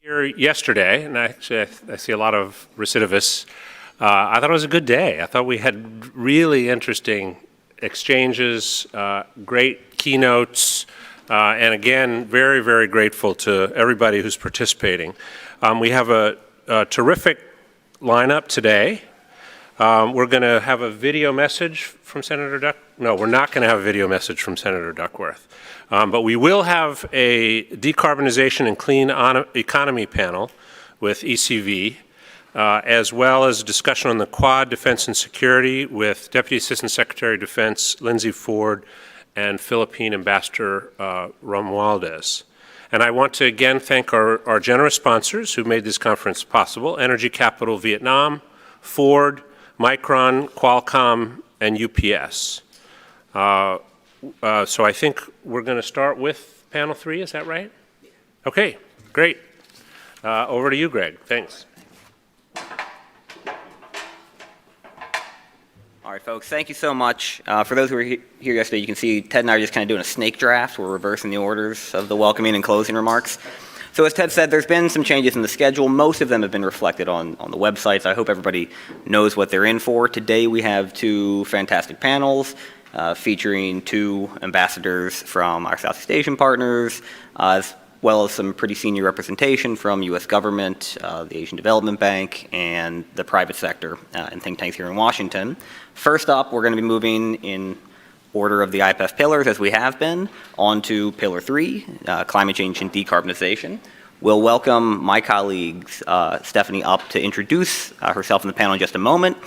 Here yesterday, and actually I see a lot of recidivists. I thought it was a good day. I thought we had really interesting exchanges, great keynotes, and again, very, very grateful to everybody who's participating. We have a terrific lineup today. We're going to have a video message from Senator Duckworth. No, we're not going to have a video message from Senator Duckworth. But we will have a decarbonization and clean economy panel with ECV, as well as a discussion on the Quad Defense and Security with Deputy Assistant Secretary of Defense Lindsay Ford and Philippine Ambassador Romualdez. And I want to again thank our generous sponsors who made this conference possible: Energy Capital Vietnam, Ford, Micron, Qualcomm, and UPS. So I think we're going to start with panel 3, is that right? Okay, great. Over to you, Greg. Thanks. All right, folks, thank you so much. For those who were here yesterday, you can see Ted and I are just kind of doing a snake draft. We're reversing the orders of the welcoming and closing remarks. So as Ted said, there's been some changes in the schedule. Most of them have been reflected on the website, so I hope everybody knows what they're in for. Today we have 2 fantastic panels featuring 2 ambassadors from our Southeast Asian partners, as well as some pretty senior representation from U.S. government, the Asian Development Bank, and the private sector and think tanks here in Washington. First up, we're going to be moving in order of the IPEF pillars, as we have been, on to Pillar 3, climate change and decarbonization. We'll welcome my colleague, Stephanie, up to introduce herself in the panel in just a moment.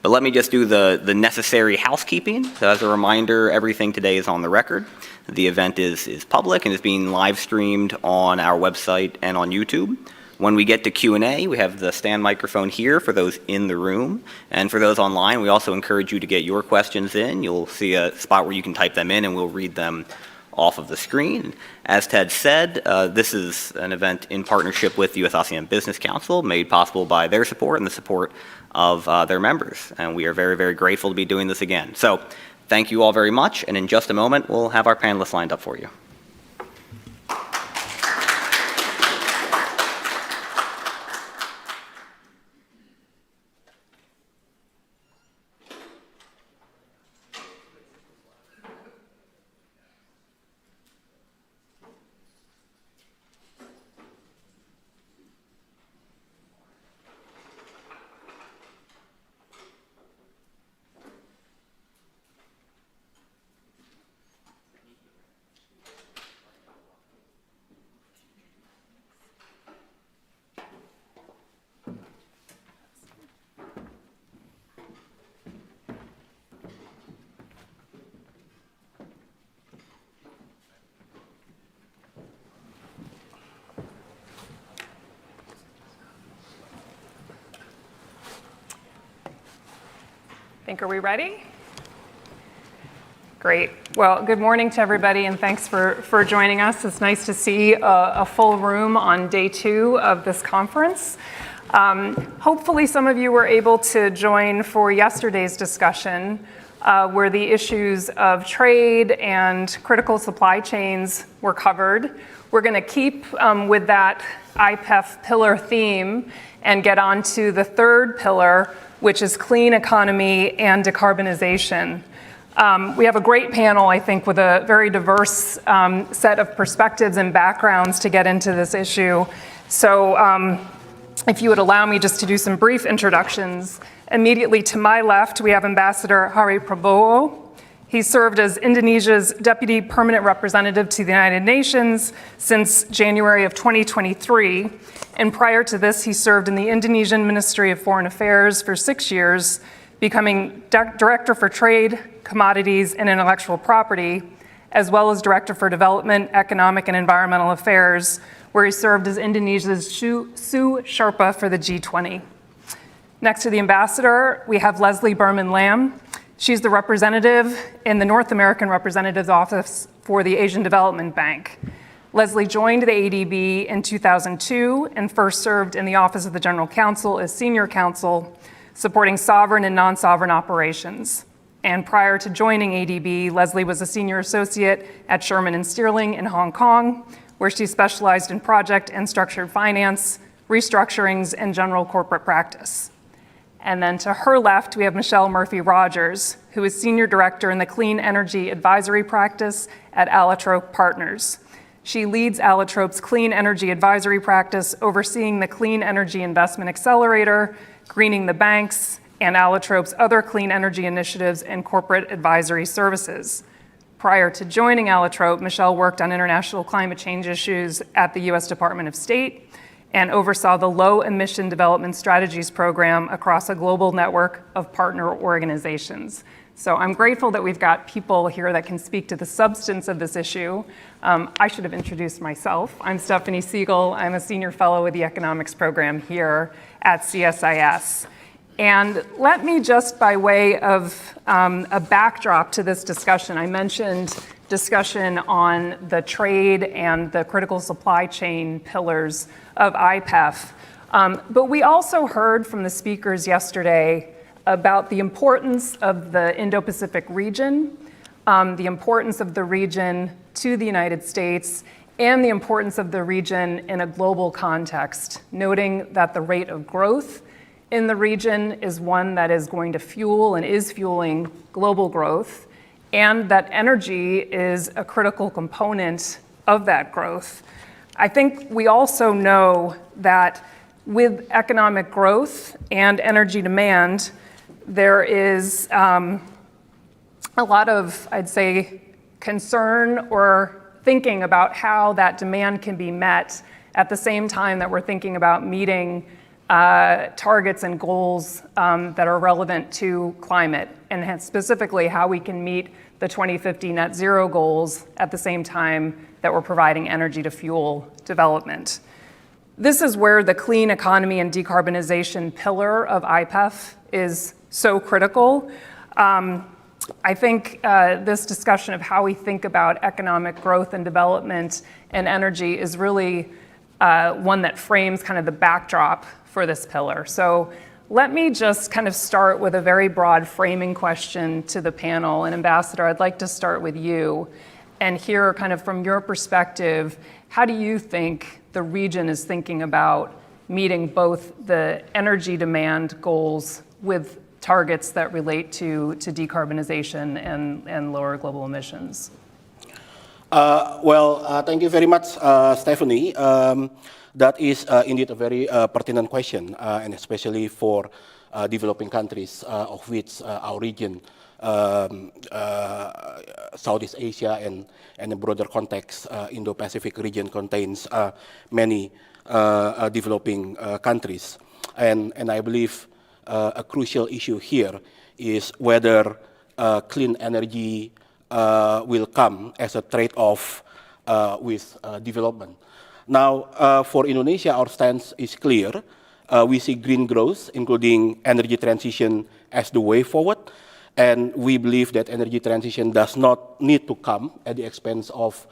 But let me just do the necessary housekeeping. So as a reminder, everything today is on the record. The event is public and is being live streamed on our website and on YouTube. When we get to Q&A, we have the stand microphone here for those in the room. And for those online, we also encourage you to get your questions in. You'll see a spot where you can type them in and we'll read them off of the screen. As Ted said, this is an event in partnership with the US-ASEAN Business Council, made possible by their support and the support of their members. And we are very, very grateful to be doing this again. So thank you all very much. And in just a moment, we'll have our panelists lined up for you. Are we ready? Great. Well, good morning to everybody, and thanks for joining us. It's nice to see a full room on day 2 of this conference. Hopefully some of you were able to join for yesterday's discussion, where the issues of trade and critical supply chains were covered. We're going to keep with that IPEF pillar theme and get on to the 3rd pillar, which is clean economy and decarbonization. We have a great panel, I think, with a very diverse set of perspectives and backgrounds to get into this issue. So if you would allow me just to do some brief introductions. Immediately to my left, we have Ambassador Hari Prabowo. He served as Indonesia's Deputy Permanent Representative to the United Nations since January of 2023. And prior to this, he served in the Indonesian Ministry of Foreign Affairs for 6 years, becoming Director for Trade, Commodities, and Intellectual Property, as well as Director for Development, Economic, and Environmental Affairs, where he served as Indonesia's Sous Sherpa for the G20. Next to the ambassador, we have Leslie Berman Lam. She's the representative in the North American Representative's Office for the Asian Development Bank. Leslie joined the ADB in 2002 and first served in the Office of the General Counsel as Senior Counsel, supporting sovereign and non-sovereign operations. And prior to joining ADB, Leslie was a senior associate at Sherman & Sterling in Hong Kong, where she specialized in project and structured finance, restructurings, and general corporate practice. And then to her left, we have Michelle Murphy-Rogers, who is Senior Director in the Clean Energy Advisory Practice at Allotrope Partners. She leads Allotrope's Clean Energy Advisory Practice, overseeing the Clean Energy Investment Accelerator, greening the banks, and Allotrope's other clean energy initiatives and corporate advisory services. Prior to joining Allotrope, Michelle worked on international climate change issues at the U.S. Department of State and oversaw the Low Emission Development Strategies program across a global network of partner organizations. So I'm grateful that we've got people here that can speak to the substance of this issue. I should have introduced myself. I'm Stephanie Siegel. I'm a senior fellow with the economics program here at CSIS. And let me just, by way of a backdrop to this discussion, I mentioned discussion on the trade and the critical supply chain pillars of IPEF. But we also heard from the speakers yesterday about the importance of the Indo-Pacific region, the importance of the region to the United States, and the importance of the region in a global context, noting that the rate of growth in the region is one that is going to fuel and is fueling global growth, and that energy is a critical component of that growth. I think we also know that with economic growth and energy demand, there is a lot of, I'd say, concern or thinking about how that demand can be met at the same time that we're thinking about meeting targets and goals that are relevant to climate, and specifically how we can meet the 2050 net zero goals at the same time that we're providing energy to fuel development. This is where the clean economy and decarbonization pillar of IPEF is so critical. I think this discussion of how we think about economic growth and development and energy is really one that frames kind of the backdrop for this pillar. So let me just kind of start with a very broad framing question to the panel. And Ambassador, I'd like to start with you and hear kind of from your perspective, how do you think the region is thinking about meeting both the energy demand goals with targets that relate to decarbonization and lower global emissions? Thank you very much, Stephanie. That is indeed a very pertinent question, and especially for developing countries, of which our region, Southeast Asia and a broader context, Indo-Pacific region contains many developing countries. And I believe a crucial issue here is whether clean energy will come as a trade-off with development. Now, for Indonesia, our stance is clear. We see green growth, including energy transition, as the way forward. And we believe that energy transition does not need to come at the expense of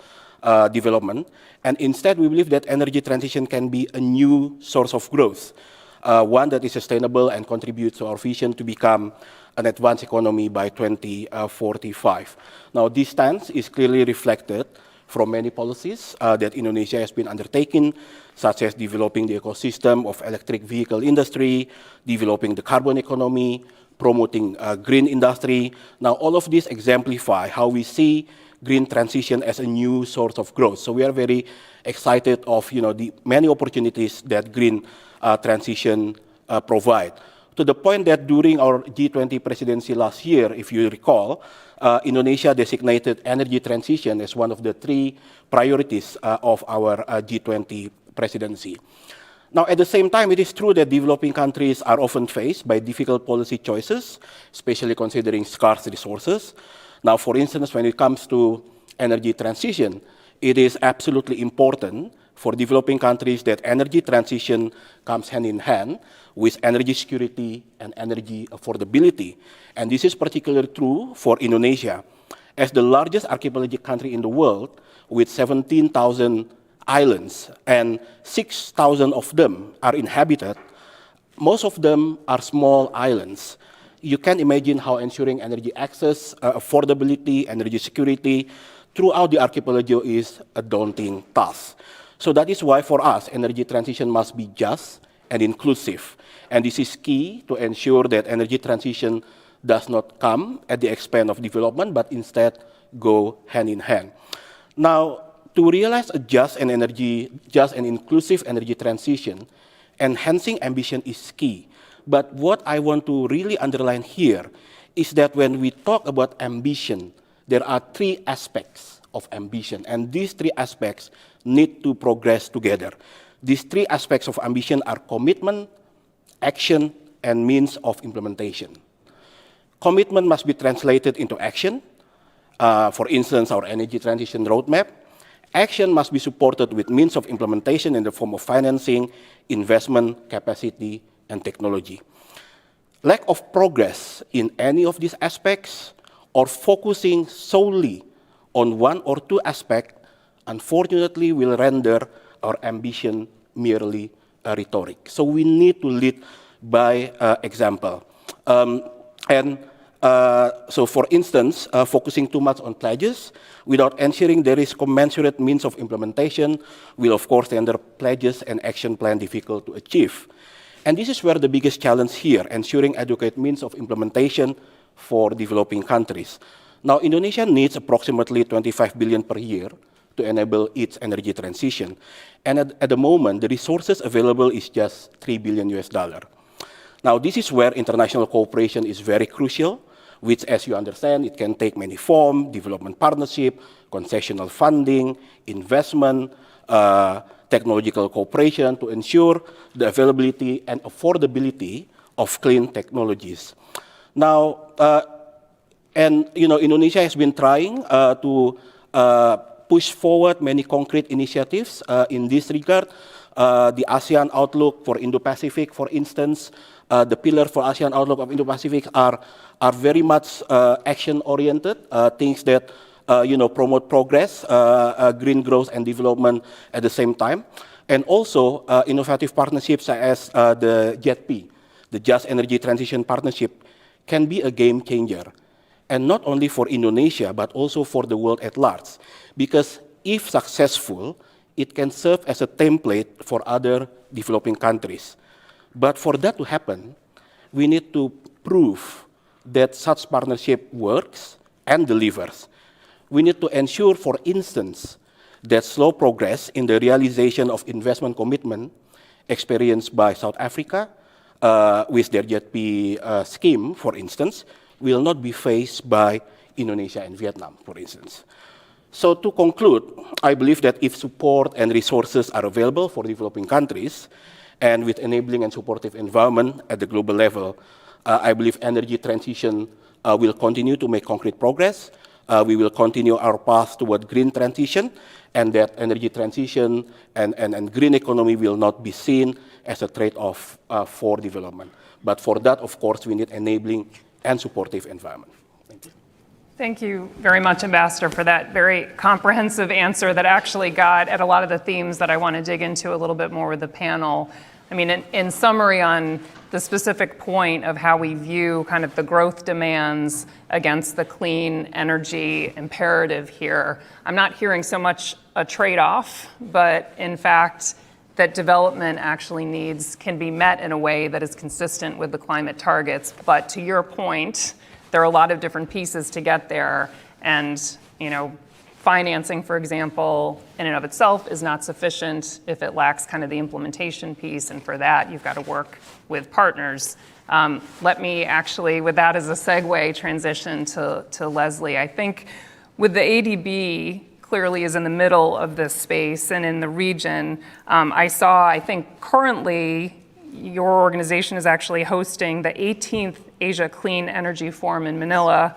development. And instead, we believe that energy transition can be a new source of growth, one that is sustainable and contributes to our vision to become an advanced economy by 2045. Now, this stance is clearly reflected from many policies that Indonesia has been undertaking, such as developing the ecosystem of electric vehicle industry, developing the carbon economy, promoting green industry. Now, all of these exemplify how we see green transition as a new source of growth. So we are very excited of the many opportunities that green transition provide. To the point that during our G20 presidency last year, if you recall, Indonesia designated energy transition as one of the 3 priorities of our G20 presidency. Now, at the same time, it is true that developing countries are often faced by difficult policy choices, especially considering scarce resources. Now, for instance, when it comes to energy transition, it is absolutely important for developing countries that energy transition comes hand in hand with energy security and energy affordability. And this is particularly true for Indonesia. As the largest archipelagic country in the world, with 17,000 islands and 6,000 of them are inhabited, most of them are small islands. You can imagine how ensuring energy access, affordability, energy security throughout the archipelago is a daunting task. So that is why for us, energy transition must be just and inclusive. And this is key to ensure that energy transition does not come at the expense of development, but instead go hand in hand. Now, to realize a just and inclusive energy transition, enhancing ambition is key. But what I want to really underline here is that when we talk about ambition, there are three aspects of ambition, and these three aspects need to progress together. These three aspects of ambition are commitment, action, and means of implementation. Commitment must be translated into action. For instance, our energy transition roadmap. Action must be supported with means of implementation in the form of financing, investment, capacity, and technology. Lack of progress in any of these aspects or focusing solely on one or two aspects, unfortunately, will render our ambition merely rhetoric. So we need to lead by example. So for instance, focusing too much on pledges without ensuring there is commensurate means of implementation will of course render pledges and action plan difficult to achieve. And this is where the biggest challenge here, ensuring adequate means of implementation for developing countries. Now, Indonesia needs approximately 25 billion per year to enable its energy transition. And at the moment, the resources available is just $3 billion US. Now, this is where international cooperation is very crucial, which, as you understand, it can take many forms: development partnership, concessional funding, investment, technological cooperation to ensure the availability and affordability of clean technologies. Now, Indonesia has been trying to push forward many concrete initiatives in this regard. The ASEAN Outlook for Indo-Pacific, for instance, the pillar for ASEAN Outlook of Indo-Pacific are very much action-oriented, things that promote progress, green growth and development at the same time. And also innovative partnerships such as the JETP, the Just Energy Transition Partnership, can be a game changer. And not only for Indonesia, but also for the world at large. Because if successful, it can serve as a template for other developing countries. But for that to happen, we need to prove that such partnership works and delivers. We need to ensure, for instance, that slow progress in the realization of investment commitment experienced by South Africa with their JETP scheme, for instance, will not be faced by Indonesia and Vietnam, for instance. So to conclude, I believe that if support and resources are available for developing countries, and with enabling and supportive environment at the global level, I believe energy transition will continue to make concrete progress. We will continue our path toward green transition, and that energy transition and green economy will not be seen as a trade-off for development. But for that, of course, we need enabling and supportive environment. Thank you. Thank you very much, Ambassador, for that very comprehensive answer that actually got at a lot of the themes that I want to dig into a little bit more with the panel. I mean, in summary on the specific point of how we view kind of the growth demands against the clean energy imperative here, I'm not hearing so much a trade-off, but in fact, that development actually can be met in a way that is consistent with the climate targets. But to your point, there are a lot of different pieces to get there, and financing, for example, in and of itself is not sufficient if it lacks kind of the implementation piece, and for that you've got to work with partners. Let me actually, with that as a segue, transition to Leslie. I think with the ADB clearly is in the middle of this space and in the region. I think currently your organization is actually hosting the 18th Asia Clean Energy Forum in Manila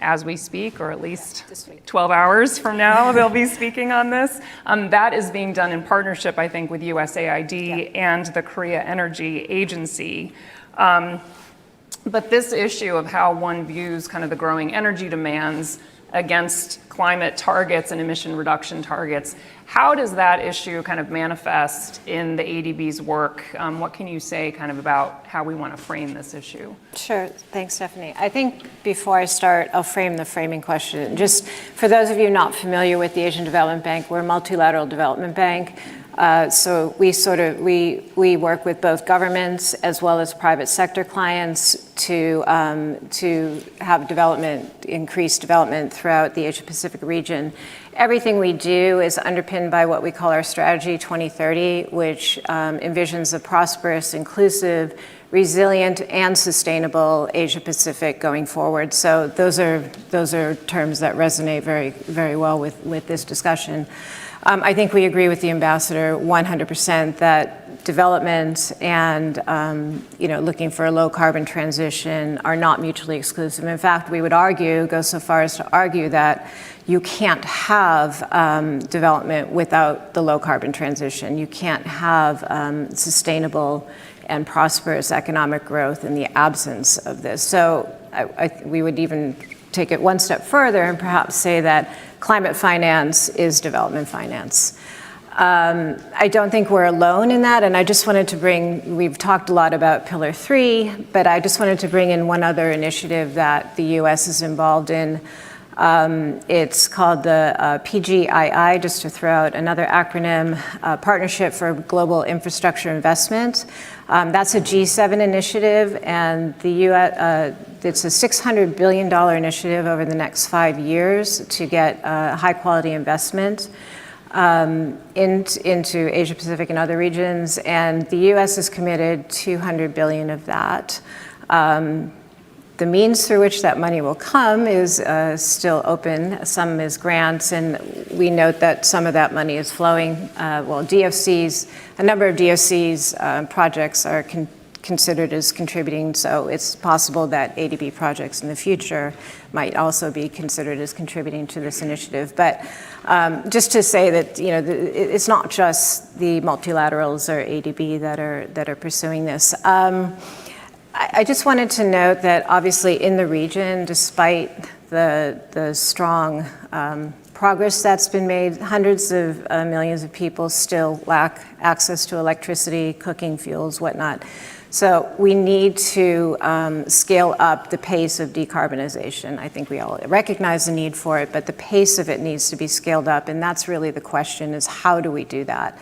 as we speak, or at least 12 hours from now they'll be speaking on this. That is being done in partnership, I think, with USAID and the Korea Energy Agency. But this issue of how one views kind of the growing energy demands against climate targets and emission reduction targets, How does that issue kind of manifest in the ADB's work? What can you say kind of about how we want to frame this issue? Sure. Thanks, Stephanie. I think before I start, I'll frame the framing question. Just for those of you not familiar with the Asian Development Bank, we're a multilateral development bank. So we work with both governments as well as private sector clients to have increased development throughout the Asia-Pacific region. Everything we do is underpinned by what we call our Strategy 2030, which envisions a prosperous, inclusive, resilient, and sustainable Asia-Pacific going forward. So those are terms that resonate very, very well with this discussion. I think we agree with the ambassador 100% that development and looking for a low carbon transition are not mutually exclusive. In fact, we would go so far as to argue that you can't have development without the low carbon transition. You can't have sustainable and prosperous economic growth in the absence of this. So we would even take it one step further and perhaps say that climate finance is development finance. I don't think we're alone in that, and I just wanted to we've talked a lot about Pillar 3, but I just wanted to bring in one other initiative that the U.S. is involved in. It's called the PGII, just to throw out another acronym, Partnership for Global Infrastructure Investment. That's a G7 initiative, and the U.S. It's a $600 billion initiative over the next 5 years to get high-quality investment into Asia-Pacific and other regions, and the U.S. has committed $200 billion of that. The means through which that money will come is still open. Some is grants, and we note that some of that money is flowing. DFCs, a number of DFCs projects are considered as contributing, so it's possible that ADB projects in the future might also be considered as contributing to this initiative. But just to say that it's not just the multilaterals or ADB that are pursuing this. I just wanted to note that obviously in the region, despite the strong progress that's been made, hundreds of millions of people still lack access to electricity, cooking fuels, whatnot. So we need to scale up the pace of decarbonization. I think we all recognize the need for it, but the pace of it needs to be scaled up, and that's really the question, is how do we do that?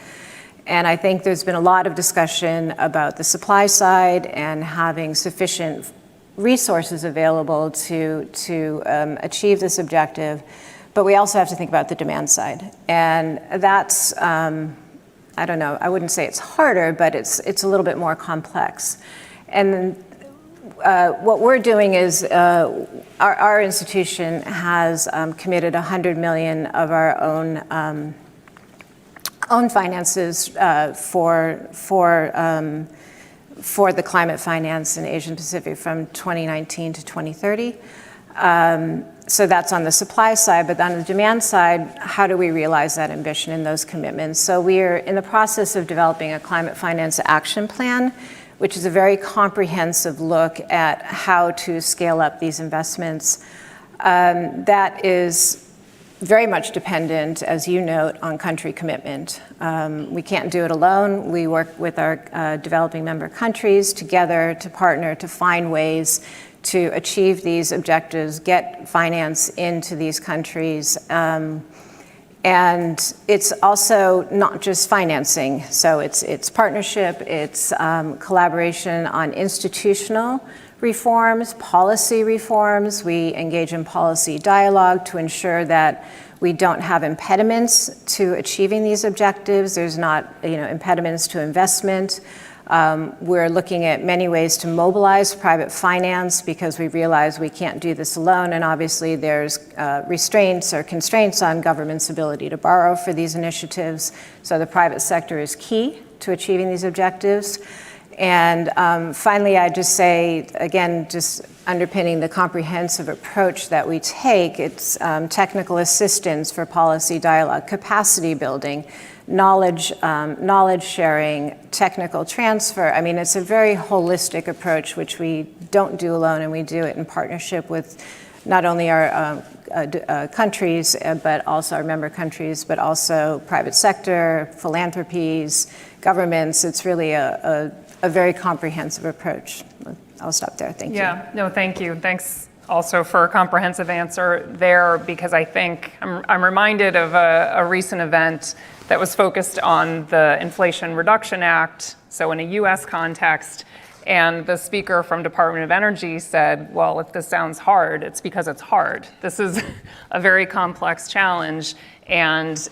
And I think there's been a lot of discussion about the supply side and having sufficient resources available to achieve this objective. But we also have to think about the demand side. And that's, I don't know, I wouldn't say it's harder, but it's a little bit more complex. And what we're doing is our institution has committed $100 million of our own finances for the climate finance in Asian Pacific from 2019 to 2030. So that's on the supply side, but on the demand side, how do we realize that ambition and those commitments? So we are in the process of developing a climate finance action plan, which is a very comprehensive look at how to scale up these investments. That is very much dependent, as you note, on country commitment. We can't do it alone. We work with our developing member countries together to partner to find ways to achieve these objectives, get finance into these countries. And it's also not just financing. So it's partnership, it's collaboration on institutional reforms, policy reforms. We engage in policy dialogue to ensure that we don't have impediments to achieving these objectives. There's not impediments to investment. We're looking at many ways to mobilize private finance because we realize we can't do this alone, and obviously there's restraints or constraints on government's ability to borrow for these initiatives. So the private sector is key to achieving these objectives. And finally, I'd just say, again, just underpinning the comprehensive approach that we take, it's technical assistance for policy dialogue, capacity building, knowledge sharing, technical transfer. I mean, it's a very holistic approach, which we don't do alone, and we do it in partnership with not only our countries, but also our member countries, but also private sector, philanthropies, governments. It's really a very comprehensive approach. I'll stop there. Thank you. Yeah, no, thank you. Thanks also for a comprehensive answer there, because I think I'm reminded of a recent event that was focused on the Inflation Reduction Act, so in a US context, and the speaker from Department of Energy said, well, if this sounds hard, it's because it's hard. This is a very complex challenge, and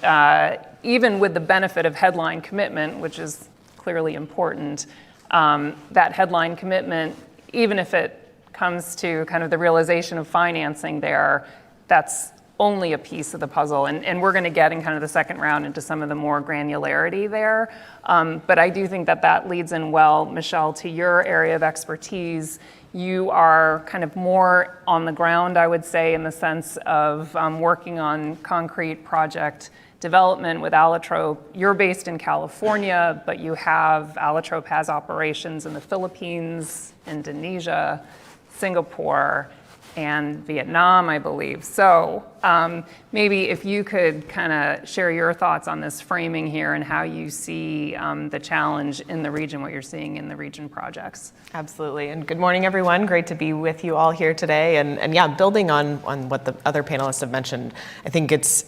even with the benefit of headline commitment, which is clearly important, that headline commitment, even if it comes to kind of the realization of financing there, that's only a piece of the puzzle. And we're going to get in kind of the second round into some of the more granularity there. But I do think that that leads in well, Michelle, to your area of expertise. You are kind of more on the ground, I would say, in the sense of working on concrete project development with Allotrope. You're based in California, but you have, Allotrope has operations in the Philippines, Indonesia, Singapore, and Vietnam, I believe. So maybe if you could kind of share your thoughts on this framing here and how you see the challenge in the region, what you're seeing in the region projects. Absolutely, and good morning, everyone. Great to be with you all here today. And yeah, building on what the other panelists have mentioned, I think it's,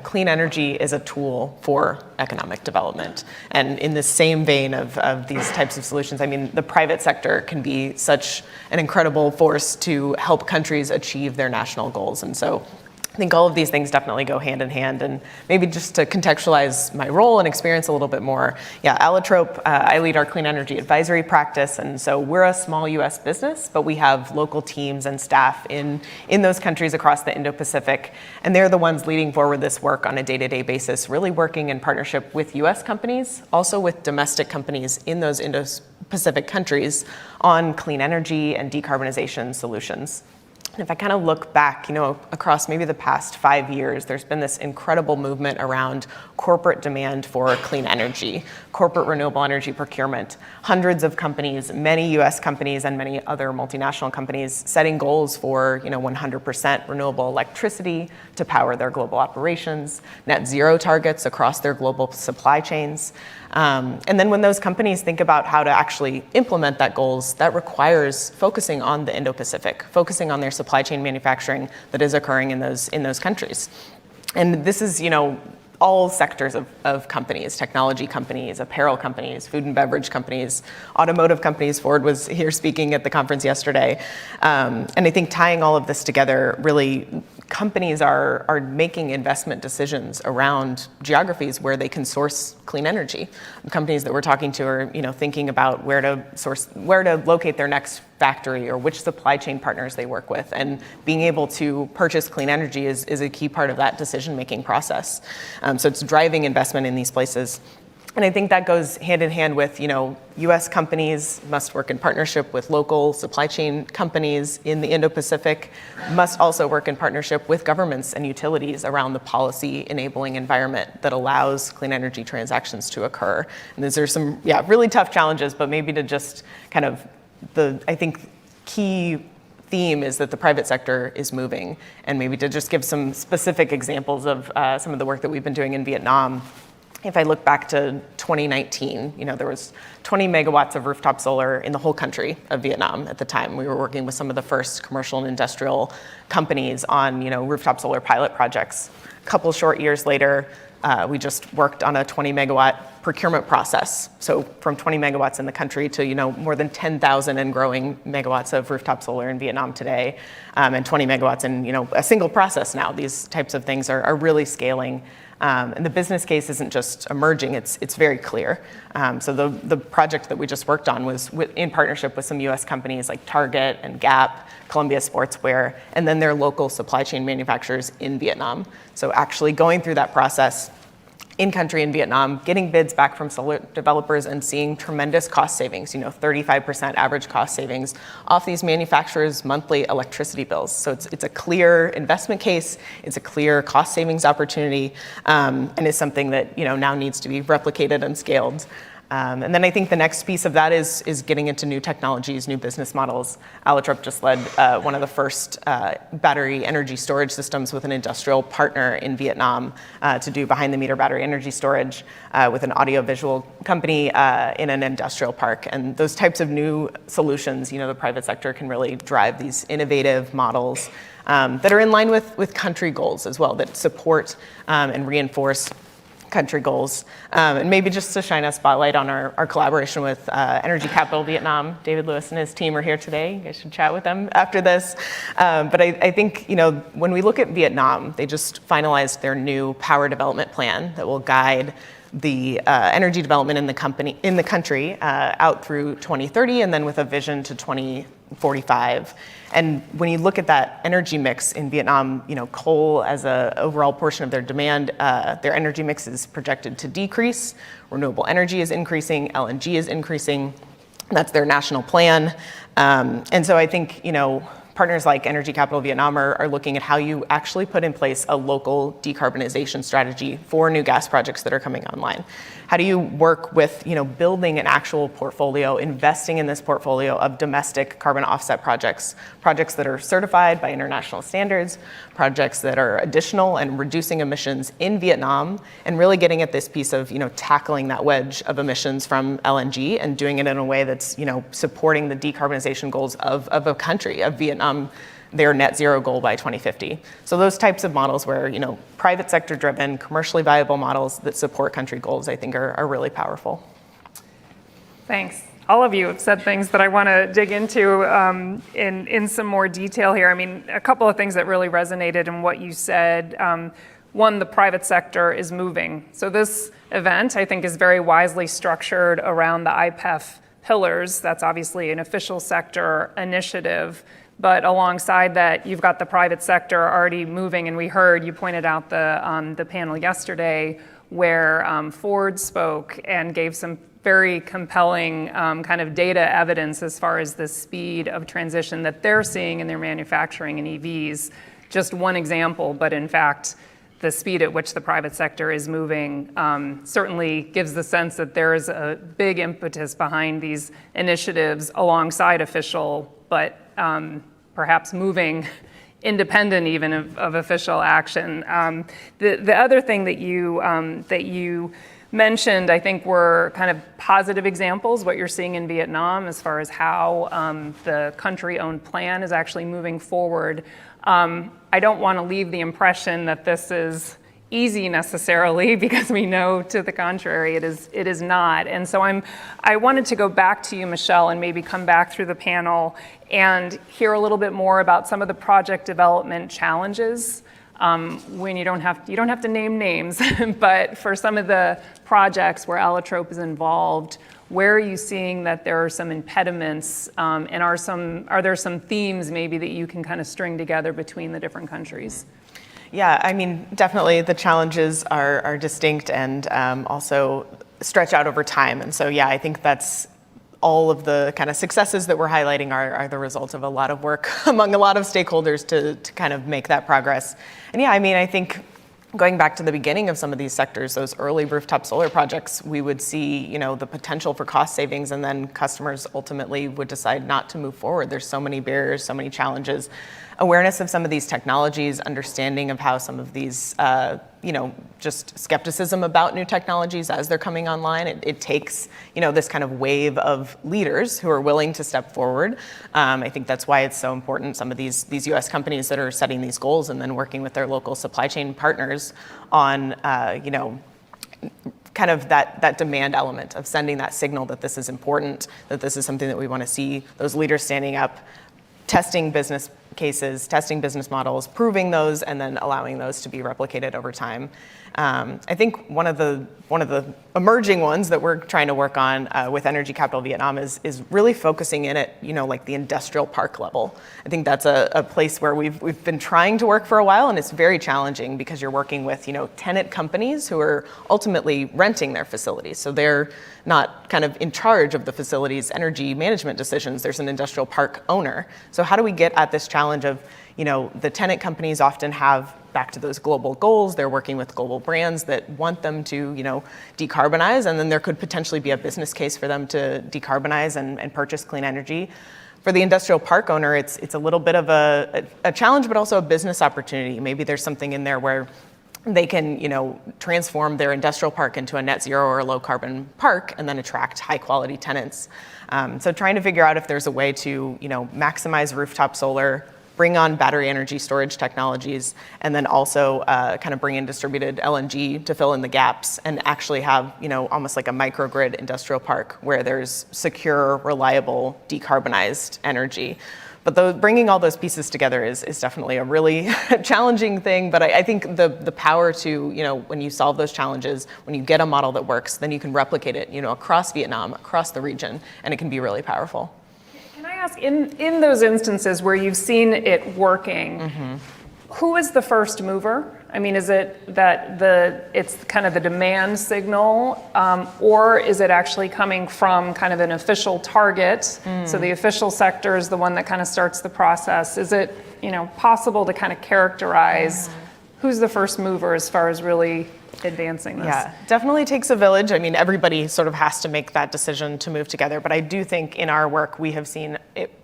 clean energy is a tool for economic development. And in the same vein of these types of solutions, I mean, the private sector can be such an incredible force to help countries achieve their national goals. And so I think all of these things definitely go hand in hand. And maybe just to contextualize my role and experience a little bit more, Allotrope, I lead our clean energy advisory practice. And so we're a small US business, but we have local teams and staff in those countries across the Indo-Pacific. And they're the ones leading forward this work on a day-to-day basis, really working in partnership with US companies, also with domestic companies in those Indo-Pacific countries on clean energy and decarbonization solutions. And if I kind of look back, across maybe the past 5 years, there's been this incredible movement around corporate demand for clean energy, corporate renewable energy procurement. Hundreds of companies, many US companies and many other multinational companies setting goals for 100% renewable electricity to power their global operations, net zero targets across their global supply chains. And then when those companies think about how to actually implement that goals, that requires focusing on the Indo-Pacific, focusing on their supply chain manufacturing that is occurring in those countries. And this is, all sectors of companies, technology companies, apparel companies, food and beverage companies, automotive companies. Ford was here speaking at the conference yesterday. And I think tying all of this together, really, companies are making investment decisions around geographies where they can source clean energy. Companies that we're talking to are, thinking about where to locate their next factory or which supply chain partners they work with. And being able to purchase clean energy is a key part of that decision-making process. So it's driving investment in these places. And I think that goes hand in hand with, US companies must work in partnership with local supply chain companies in the Indo-Pacific, must also work in partnership with governments and utilities around the policy enabling environment that allows clean energy transactions to occur. And these are some, really tough challenges, but maybe to just kind of I think key theme is that the private sector is moving. And maybe to just give some specific examples of some of the work that we've been doing in Vietnam. If I look back to 2019, there was 20 megawatts of rooftop solar in the whole country of Vietnam at the time. We were working with some of the first commercial and industrial companies on, rooftop solar pilot projects. A couple short years later, we just worked on a 20 megawatt procurement process. So from 20 megawatts in the country to, more than 10,000 and growing megawatts of rooftop solar in Vietnam today, and 20 megawatts in, a single process now. These types of things are really scaling. And the business case isn't just emerging, it's very clear. So the project that we just worked on was in partnership with some US companies like Target and Gap, Columbia Sportswear, and then their local supply chain manufacturers in Vietnam. So actually going through that process in country in Vietnam, getting bids back from solar developers and seeing tremendous cost savings, 35% average cost savings off these manufacturers' monthly electricity bills. So it's a clear investment case, it's a clear cost savings opportunity, and is something that now needs to be replicated and scaled. And then I think the next piece of that is getting into new technologies, new business models. Alitrop just led one of the first battery energy storage systems with an industrial partner in Vietnam to do behind-the-meter battery energy storage with an audiovisual company in an industrial park. And those types of new solutions, the private sector can really drive these innovative models that are in line with country goals as well, that support and reinforce country goals. And maybe just to shine a spotlight on our collaboration with Energy Capital Vietnam. David Lewis and his team are here today. You guys should chat with them after this. But I think, when we look at Vietnam, they just finalized their new power development plan that will guide the energy development in the country out through 2030, and then with a vision to 2045. And when you look at that energy mix in Vietnam, coal as an overall portion of their demand, their energy mix is projected to decrease. Renewable energy is increasing, LNG is increasing. That's their national plan. And so I think, partners like Energy Capital Vietnam are looking at how you actually put in place a local decarbonization strategy for new gas projects that are coming online. How do you work with, building an actual portfolio, investing in this portfolio of domestic carbon offset projects that are certified by international standards, projects that are additional and reducing emissions in Vietnam, and really getting at this piece of, tackling that wedge of emissions from LNG and doing it in a way that's, supporting the decarbonization goals of a country, of Vietnam, their net zero goal by 2050. So those types of models where, private sector driven, commercially viable models that support country goals, I think are really powerful. Thanks. All of you have said things that I want to dig into in some more detail here. I mean, a couple of things that really resonated in what you said. One, the private sector is moving. So this event, I think, is very wisely structured around the IPEF pillars. That's obviously an official sector initiative. But alongside that, you've got the private sector already moving, and we heard, you pointed out the panel yesterday where Ford spoke and gave some very compelling kind of data evidence as far as the speed of transition that they're seeing in their manufacturing and EVs. Just one example, but in fact, the speed at which the private sector is moving certainly gives the sense that there is a big impetus behind these initiatives alongside official, but perhaps moving independent even of official action. The other thing that you mentioned, I think, were kind of positive examples, what you're seeing in Vietnam as far as how the country-owned plan is actually moving forward. I don't want to leave the impression that this is easy necessarily, because we know to the contrary it is not. And so I wanted to go back to you, Michelle, and maybe come back through the panel and hear a little bit more about some of the project development challenges. When you don't have to name names, but for some of the projects where Alitrop is involved, where are you seeing that there are some impediments, and are there some themes maybe that you can kind of string together between the different countries? Yeah, I mean, definitely the challenges are distinct and also stretch out over time. And so, yeah, I think that's all of the kind of successes that we're highlighting are the result of a lot of work among a lot of stakeholders to kind of make that progress. And yeah, I mean, I think going back to the beginning of some of these sectors, those early rooftop solar projects, we would see, the potential for cost savings, and then customers ultimately would decide not to move forward. There's so many barriers, so many challenges. Awareness of some of these technologies, understanding of how some of these, just skepticism about new technologies as they're coming online. It takes, this kind of wave of leaders who are willing to step forward. I think that's why it's so important, some of these U.S. companies that are setting these goals and then working with their local supply chain partners on, kind of that demand element of sending that signal that this is important, that this is something that we want to see, those leaders standing up, testing business cases, testing business models, proving those, and then allowing those to be replicated over time. I think one of the emerging ones that we're trying to work on with Energy Capital Vietnam is really focusing in at like the industrial park level. I think that's a place where we've been trying to work for a while, and it's very challenging because you're working with tenant companies who are ultimately renting their facilities. So they're not kind of in charge of the facility's energy management decisions. There's an industrial park owner. So how do we get at this challenge of the tenant companies often have, back to those global goals, they're working with global brands that want them to, decarbonize, and then there could potentially be a business case for them to decarbonize and purchase clean energy. For the industrial park owner, it's a little bit of a challenge, but also a business opportunity. Maybe there's something in there where they can, transform their industrial park into a net zero or a low carbon park and then attract high quality tenants. So trying to figure out if there's a way to, maximize rooftop solar, bring on battery energy storage technologies, and then also kind of bring in distributed LNG to fill in the gaps and actually have, almost like a microgrid industrial park where there's secure, reliable, decarbonized energy. But bringing all those pieces together is definitely a really challenging thing. But I think the power to, when you solve those challenges, when you get a model that works, then you can replicate it, across Vietnam, across the region, and it can be really powerful. Can I ask, in those instances where you've seen it working, who is the first mover? I mean, is it that it's kind of the demand signal, or is it actually coming from kind of an official target? So the official sector is the one that kind of starts the process. Is it, possible to kind of characterize who's the first mover as far as really advancing this? Yeah, definitely takes a village. I mean, everybody sort of has to make that decision to move together. But I do think in our work, we have seen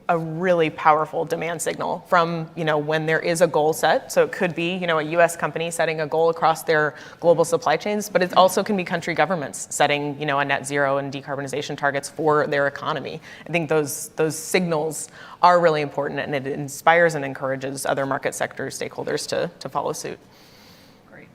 a really powerful demand signal from, when there is a goal set. So it could be, a US company setting a goal across their global supply chains, but it also can be country governments setting, a net zero and decarbonization targets for their economy. I think those signals are really important, and it inspires and encourages other market sector stakeholders to follow suit. Great.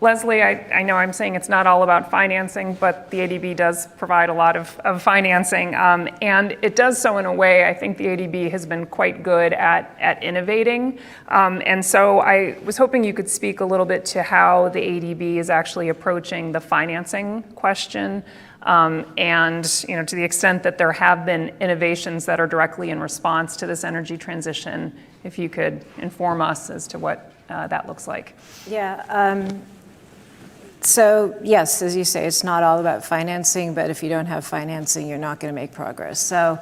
Leslie, I know I'm saying it's not all about financing, but the ADB does provide a lot of financing, and it does so in a way I think the ADB has been quite good at innovating. And so I was hoping you could speak a little bit to how the ADB is actually approaching the financing question, and to the extent that there have been innovations that are directly in response to this energy transition, if you could inform us as to what that looks like. Yeah. So yes, as you say, it's not all about financing, but if you don't have financing, you're not going to make progress. So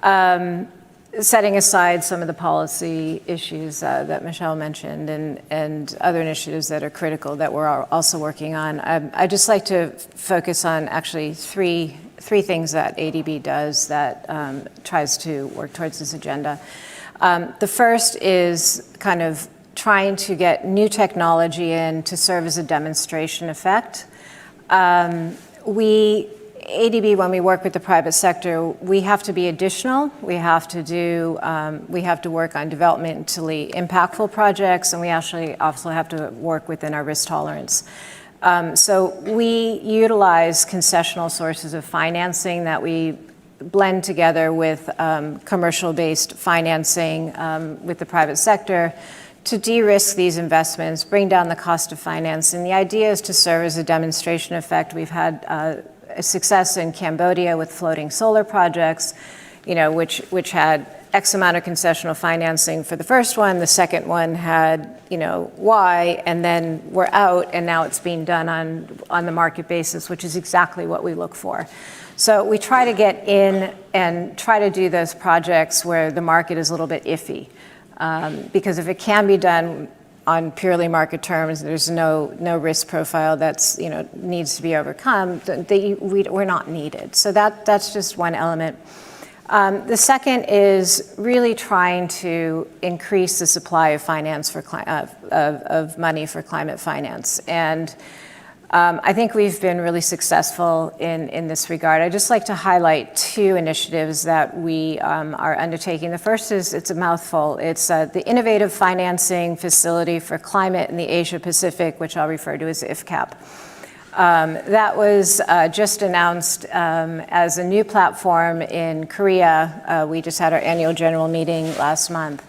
setting aside some of the policy issues that Michelle mentioned and other initiatives that are critical that we're also working on, I'd just like to focus on actually three things that ADB does that tries to work towards this agenda. The first is kind of trying to get new technology in to serve as a demonstration effect. ADB, when we work with the private sector, we have to be additional. We have to work on developmentally impactful projects, and we actually also have to work within our risk tolerance. So we utilize concessional sources of financing that we blend together with commercial-based financing with the private sector to de-risk these investments, bring down the cost of finance. And the idea is to serve as a demonstration effect. We've had a success in Cambodia with floating solar projects, which had X amount of concessional financing for the first one. The second one had, Y, and then we're out, and now it's being done on the market basis, which is exactly what we look for. So we try to get in and try to do those projects where the market is a little bit iffy. Because if it can be done on purely market terms, there's no risk profile that's needs to be overcome. We're not needed. So that's just one element. The second is really trying to increase the supply of finance of money for climate finance, and I think we've been really successful in this regard. I'd just like to highlight two initiatives that we are undertaking. The first is, it's a mouthful, it's the Innovative Financing Facility for Climate in the Asia-Pacific, which I'll refer to as IFCAP. That was just announced as a new platform in Korea. We just had our annual general meeting last month.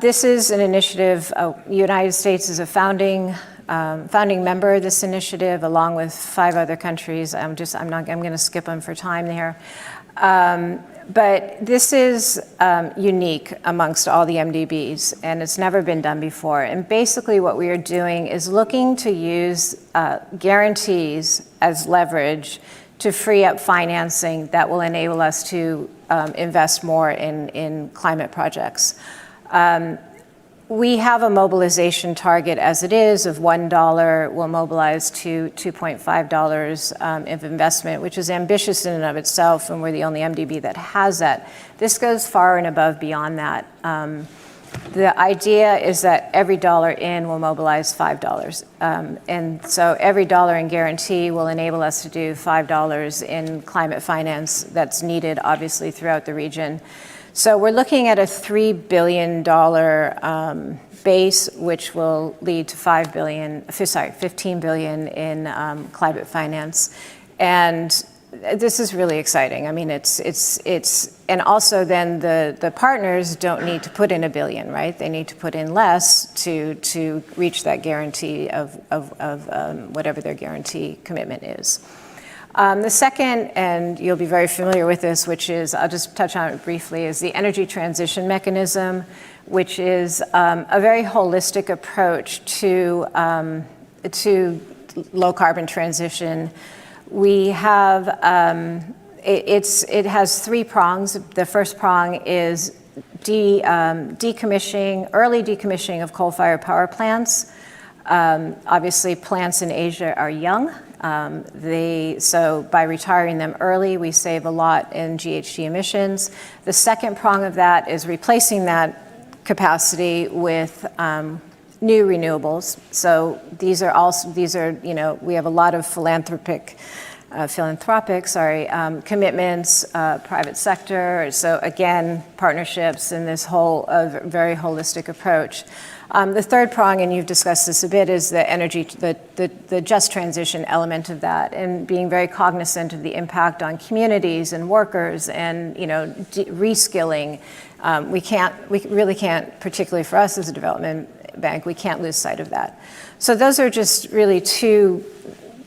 This is an initiative, the United States is a founding member of this initiative, along with 5 other countries. I'm going to skip them for time there. But this is unique amongst all the MDBs, and it's never been done before. And basically what we are doing is looking to use guarantees as leverage to free up financing that will enable us to invest more in climate projects. We have a mobilization target as it is of $1. We'll mobilize to $2.5 of investment, which is ambitious in and of itself, and we're the only MDB that has that. This goes far and above beyond that. The idea is that every dollar in will mobilize $5. And so every dollar in guarantee will enable us to do $5 in climate finance that's needed, obviously, throughout the region. So we're looking at a $3 billion base, which will lead to $15 billion in climate finance. And this is really exciting. I mean, and also then the partners don't need to put in $1 billion, right? They need to put in less to reach that guarantee of whatever their guarantee commitment is. The second, and you'll be very familiar with this, which is, I'll just touch on it briefly, is the energy transition mechanism, which is a very holistic approach to low carbon transition. We have, it has 3 prongs. The first prong is decommissioning, early decommissioning of coal-fired power plants. Obviously, plants in Asia are young. So by retiring them early, we save a lot in GHG emissions. The second prong of that is replacing that capacity with new renewables. So these are, you know, we have a lot of philanthropic commitments, private sector. So again, partnerships and this whole very holistic approach. The third prong, and you've discussed this a bit, is the energy, the just transition element of that, and being very cognizant of the impact on communities and workers, and reskilling. We really can't, particularly for us as a development bank, we can't lose sight of that. So those are just really 2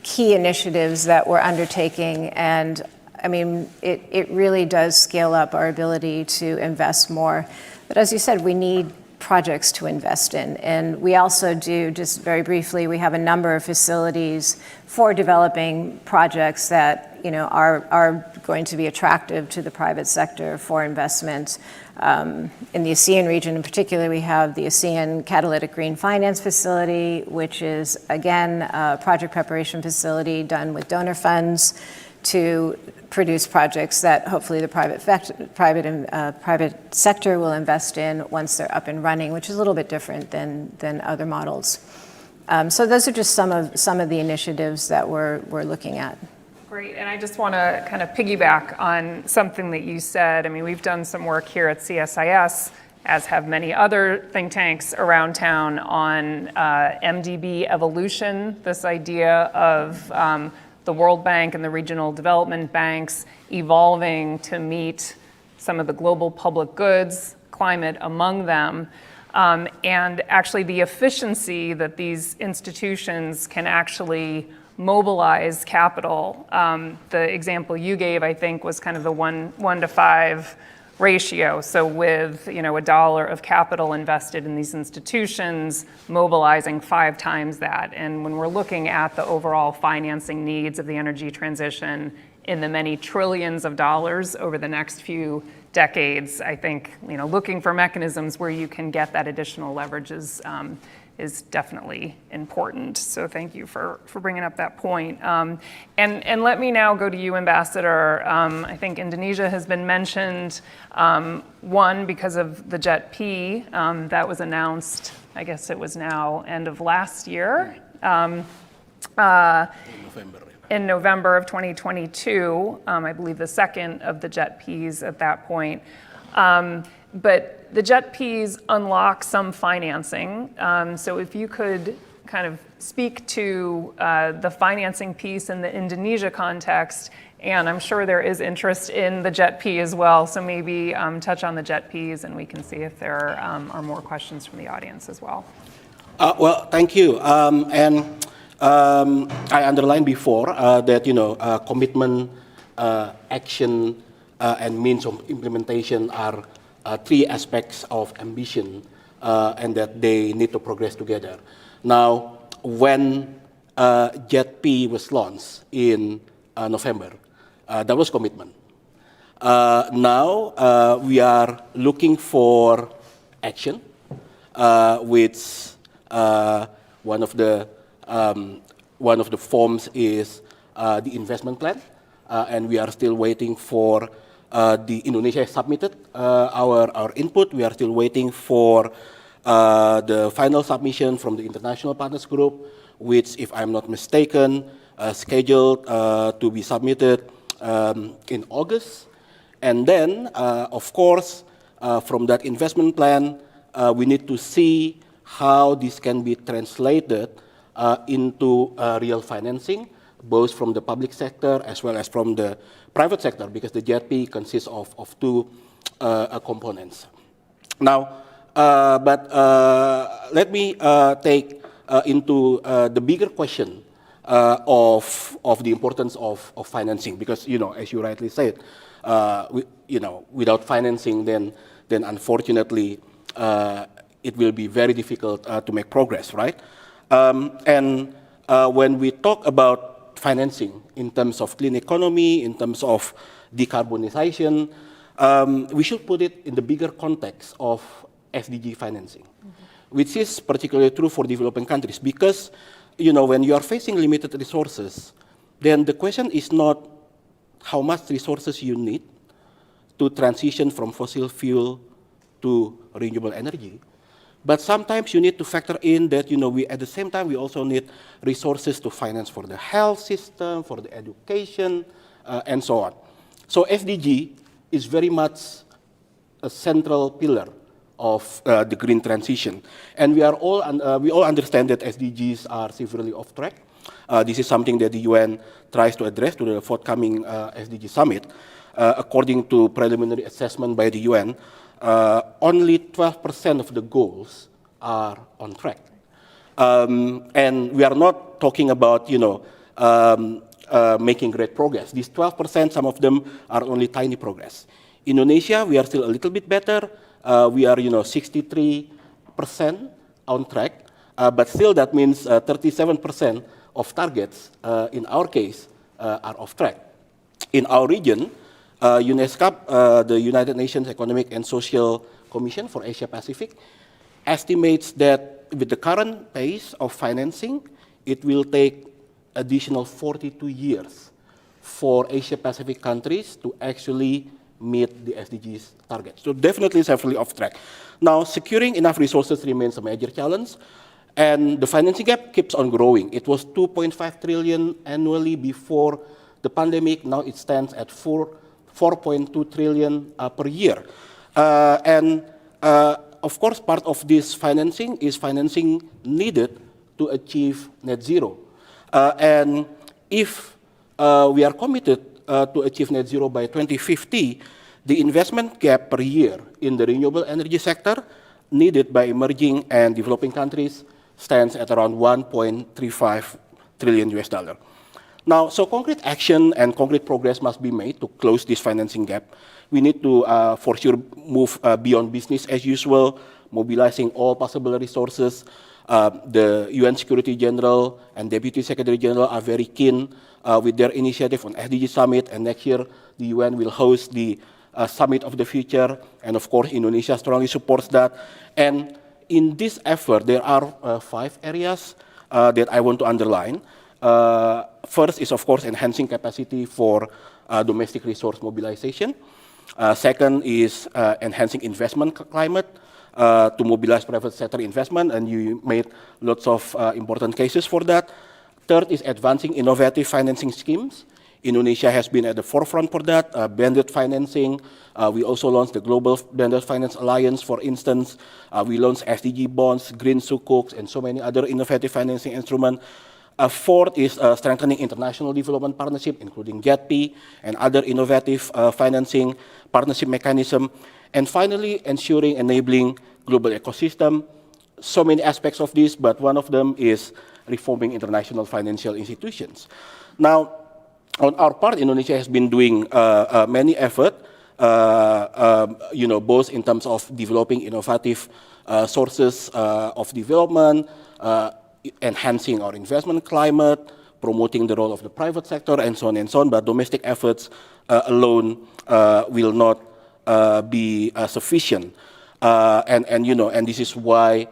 key initiatives that we're undertaking, and I mean, it really does scale up our ability to invest more. But as you said, we need projects to invest in. And we also do, just very briefly, we have a number of facilities for developing projects that, you know, are going to be attractive to the private sector for investment. In the ASEAN region in particular, we have the ASEAN Catalytic Green Finance Facility, which is, again, a project preparation facility done with donor funds to produce projects that hopefully the private sector will invest in once they're up and running, which is a little bit different than other models. So those are just some of the initiatives that we're looking at. Great, and I just want to kind of piggyback on something that you said. I mean, we've done some work here at CSIS, as have many other think tanks around town, on MDB evolution, this idea of the World Bank and the regional development banks evolving to meet some of the global public goods, climate among them, and actually the efficiency that these institutions can actually mobilize capital. The example you gave, I think, was kind of the 1 to 5 ratio. So with, you know, $1 of capital invested in these institutions, mobilizing 5 times that. And when we're looking at the overall financing needs of the energy transition in the many trillions of dollars over the next few decades, I think, you know, looking for mechanisms where you can get that additional leverage is definitely important. So thank you for bringing up that point. And let me now go to you, Ambassador. I think Indonesia has been mentioned, one, because of the JET-P that was announced, I guess it was now end of last year. In November of 2022, I believe the second of the JET-Ps at that point. But the JET-Ps unlock some financing. So if you could kind of speak to the financing piece in the Indonesia context, and I'm sure there is interest in the JET-P as well, so maybe touch on the JET-Ps and we can see if there are more questions from the audience as well. Well, thank you. I underlined before that, you know, commitment, action, and means of implementation are 3 aspects of ambition, and that they need to progress together. Now, when JET-P was launched in November, that was commitment. Now we are looking for action, which one of the forms is the investment plan, and we are still waiting for the Indonesia has submitted our input. We are still waiting for the final submission from the International Partners Group, which, if I'm not mistaken, scheduled to be submitted in August. And then, of course, from that investment plan, we need to see how this can be translated into real financing, both from the public sector as well as from the private sector, because the JETP consists of two components. Now, let me take into the bigger question of the importance of financing, because, as you rightly said, without financing, then unfortunately, it will be very difficult to make progress, right? And when we talk about financing in terms of clean economy, in terms of decarbonization, we should put it in the bigger context of SDG financing, which is particularly true for developing countries, because when you are facing limited resources, then the question is not how much resources you need to transition from fossil fuel to renewable energy. But sometimes you need to factor in that, at the same time, we also need resources to finance for the health system, for the education, and so on. So SDG is very much a central pillar of the green transition. And we all understand that SDGs are severely off track. This is something that the UN tries to address to the forthcoming SDG summit. According to preliminary assessment by the UN, only 12% of the goals are on track. And we are not talking about, making great progress. These 12%, some of them are only tiny progress. Indonesia, we are still a little bit better. We are, 63% on track, but still that means 37% of targets, in our case, are off track. In our region, UNESCO, the United Nations Economic and Social Commission for Asia Pacific, estimates that with the current pace of financing, it will take additional 42 years for Asia Pacific countries to actually meet the SDGs targets. So definitely it's heavily off track. Now, securing enough resources remains a major challenge, and the financing gap keeps on growing. It was 2.5 trillion annually before the pandemic. Now it stands at 4.2 trillion per year. Of course, part of this financing is financing needed to achieve net zero. And if we are committed to achieve net zero by 2050, the investment gap per year in the renewable energy sector needed by emerging and developing countries stands at around $1.35 trillion. Now, so concrete action and concrete progress must be made to close this financing gap. We need to, for sure, move beyond business as usual, mobilizing all possible resources. The UN Security General and Deputy Secretary General are very keen with their initiative on SDG Summit, and next year the UN will host the Summit of the Future, and of course Indonesia strongly supports that. And in this effort, there are 5 areas that I want to underline. First is, of course, enhancing capacity for domestic resource mobilization. Second is enhancing investment climate to mobilize private sector investment, and you made lots of important cases for that. Third is advancing innovative financing schemes. Indonesia has been at the forefront for that, blended financing. We also launched the Global Blended Finance Alliance, for instance. We launched SDG bonds, green sukuks, and so many other innovative financing instruments. Fourth is strengthening international development partnership, including JETP and other innovative financing partnership mechanism. And finally, ensuring enabling global ecosystem. So many aspects of this, but one of them is reforming international financial institutions. Now, on our part, Indonesia has been doing many efforts, both in terms of developing innovative sources of development, enhancing our investment climate, promoting the role of the private sector, and so on and so on. But domestic efforts alone will not be sufficient. And this is why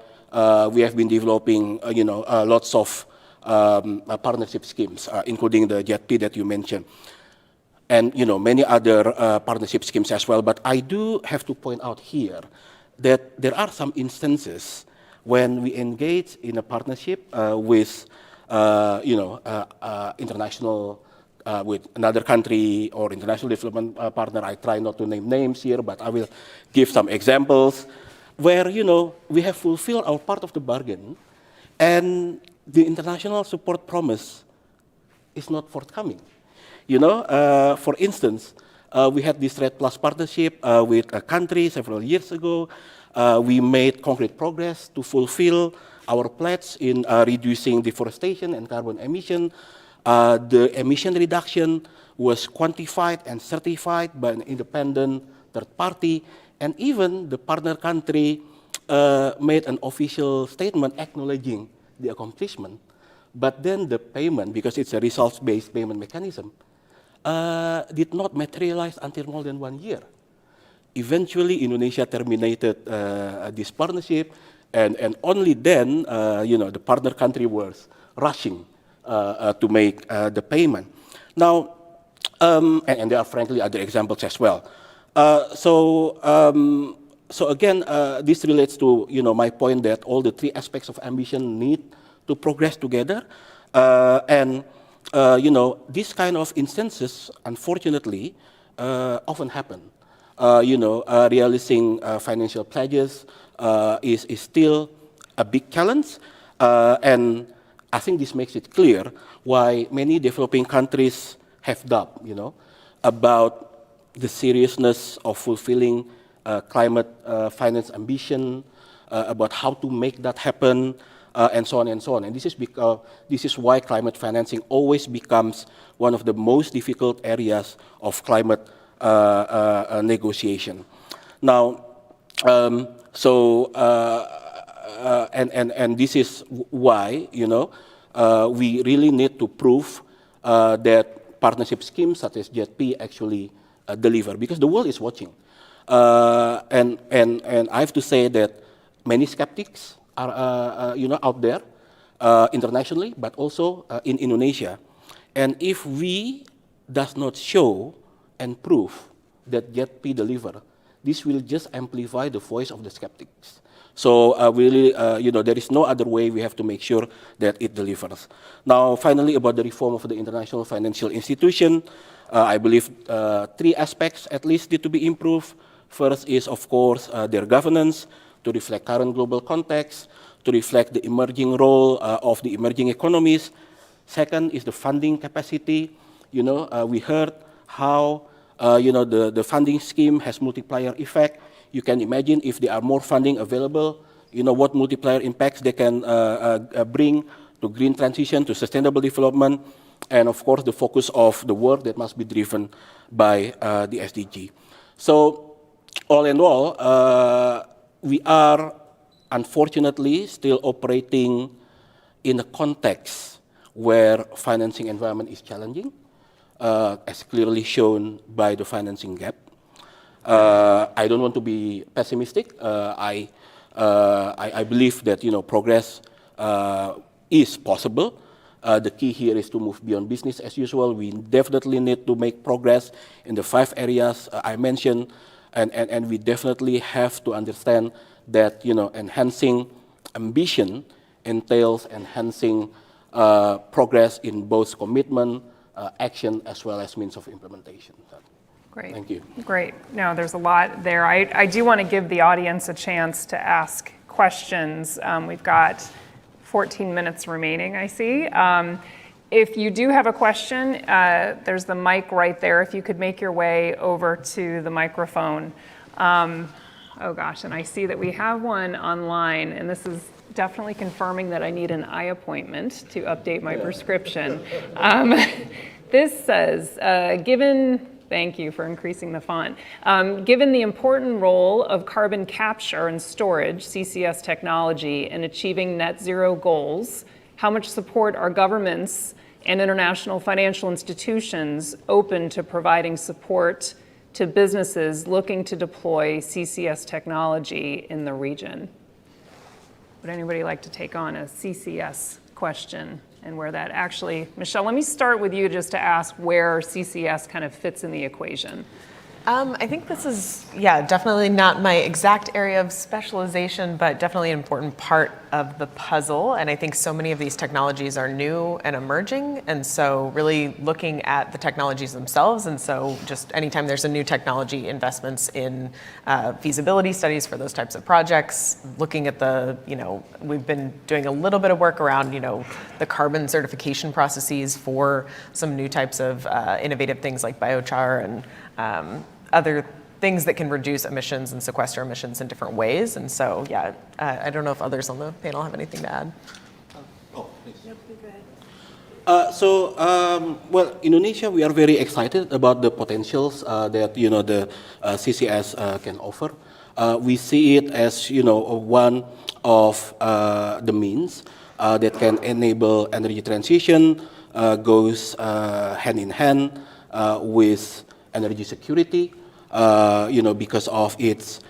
we have been developing, lots of partnership schemes, including the JETP that you mentioned, and many other partnership schemes as well. But I do have to point out here that there are some instances when we engage in a partnership with, international, with another country or international development partner. I try not to name names here, but I will give some examples where, we have fulfilled our part of the bargain and the international support promise is not forthcoming. For instance, we had this REDD Plus partnership with a country several years ago. We made concrete progress to fulfill our pledge in reducing deforestation and carbon emission. The emission reduction was quantified and certified by an independent third party, and even the partner country made an official statement acknowledging the accomplishment. But then the payment, because it's a results-based payment mechanism, did not materialize until more than 1 year. Eventually, Indonesia terminated this partnership, and only then, the partner country was rushing to make the payment. Now, and there are frankly other examples as well. So again, this relates to my point that all the three aspects of ambition need to progress together, these kind of instances, unfortunately, often happen. Realizing financial pledges is still a big challenge, and I think this makes it clear why many developing countries have doubt, about the seriousness of fulfilling climate finance ambition, about how to make that happen, and so on and so on. And this is why climate financing always becomes one of the most difficult areas of climate negotiation. Now, and this is why we really need to prove that partnership schemes such as JETP actually deliver, because the world is watching. And I have to say that many skeptics are out there internationally, but also in Indonesia. And if we does not show and prove that JETP deliver, this will just amplify the voice of the skeptics. So really, there is no other way. We have to make sure that it delivers. Now, finally, about the reform of the international financial institution, I believe three aspects at least need to be improved. First is, of course, their governance to reflect current global context, to reflect the emerging role of the emerging economies. Second is the funding capacity. We heard how the funding scheme has multiplier effect. You can imagine if there are more funding available, what multiplier impacts they can bring to green transition, to sustainable development, and of course the focus of the work that must be driven by the SDG. So all in all, we are unfortunately still operating in a context where financing environment is challenging, as clearly shown by the financing gap. I don't want to be pessimistic. I believe that progress is possible. The key here is to move beyond business as usual. We definitely need to make progress in the 5 areas I mentioned, and we definitely have to understand that enhancing ambition entails enhancing progress in both commitment, action, as well as means of implementation. Great. Thank you. Great. No, there's a lot there. I do want to give the audience a chance to ask questions. We've got 14 minutes remaining, I see. If you do have a question, there's the mic right there. If you could make your way over to the microphone. Oh gosh, and I see that we have one online, and this is definitely confirming that I need an eye appointment to update my prescription. This says, thank you for increasing the font. Given the important role of carbon capture and storage, CCS technology, in achieving net zero goals, how much support are governments and international financial institutions open to providing support to businesses looking to deploy CCS technology in the region? Would anybody like to take on a CCS question and where that actually, Michelle, let me start with you just to ask where CCS kind of fits in the equation. I think this is, definitely not my exact area of specialization, but definitely an important part of the puzzle. And I think so many of these technologies are new and emerging. And so really looking at the technologies themselves. And so just anytime there's a new technology, investments in feasibility studies for those types of projects, looking at the, we've been doing a little bit of work around, the carbon certification processes for some new types of innovative things like biochar and other things that can reduce emissions and sequester emissions in different ways. And so, I don't know if others on the panel have anything to add. Oh, please. Nope, go ahead. Well, Indonesia, we are very excited about the potentials that, the CCS can offer. We see it as, one of the means that can enable energy transition, goes hand in hand with energy security, because of its